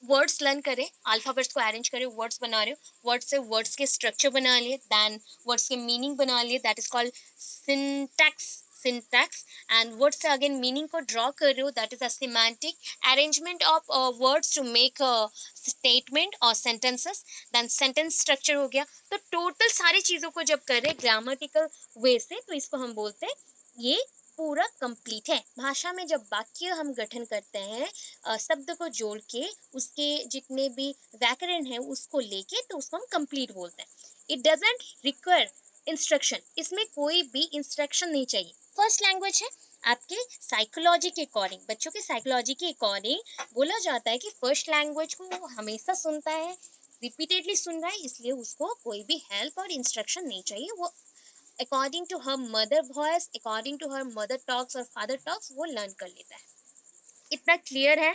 वर्ड्स लर्न करें, अल्फाबेट्स को अरेंज करें, वर्ड्स बना रहे हो, वर्ड्स से वर्ड्स के स्ट्रक्चर बना लिए, देन वर्ड्स के मीनिंग बना लिए, that is called syntax. Syntax and word से अगेन मीनिंग को ड्रॉ कर रहे हो, that is a semantic arrangement of words to make statement और सेंटेंसेस, देन सेंटेंस स्ट्रक्चर हो गया। तो टोटल सारी चीज़ों को जब कर रहे ग्रामेटिकल वे से, तो इसको हम बोलते हैं ये पूरा कंप्लीट है। भाषा में जब वाक्य हम गठन करते हैं शब्द को जोड़ के, उसके जितने भी व्याकरण है उसको लेके, तो उसको हम कंप्लीट बोलते हैं। इट डजेंट रिक्वायर इंस्ट्रक्शन, इसमें कोई भी इंस्ट्रक्शन नहीं चाहिए। फर्स्ट लैंग्वेज है आपके साइकोलॉजी के अकॉर्डिंग, बच्चों के साइकोलॉजी के अकॉर्डिंग बोला जाता है कि फर्स्ट लैंग्वेज को वो हमेशा सुनता है, रिपीटेडली सुन रहा है, इसलिए उसको कोई भी हेल्प और इंस्ट्रक्शन नहीं चाहिए। वो according to her mother voice, according to her mother talks और फादर टॉक्स वो लर्न कर लेता है। इतना क्लियर है?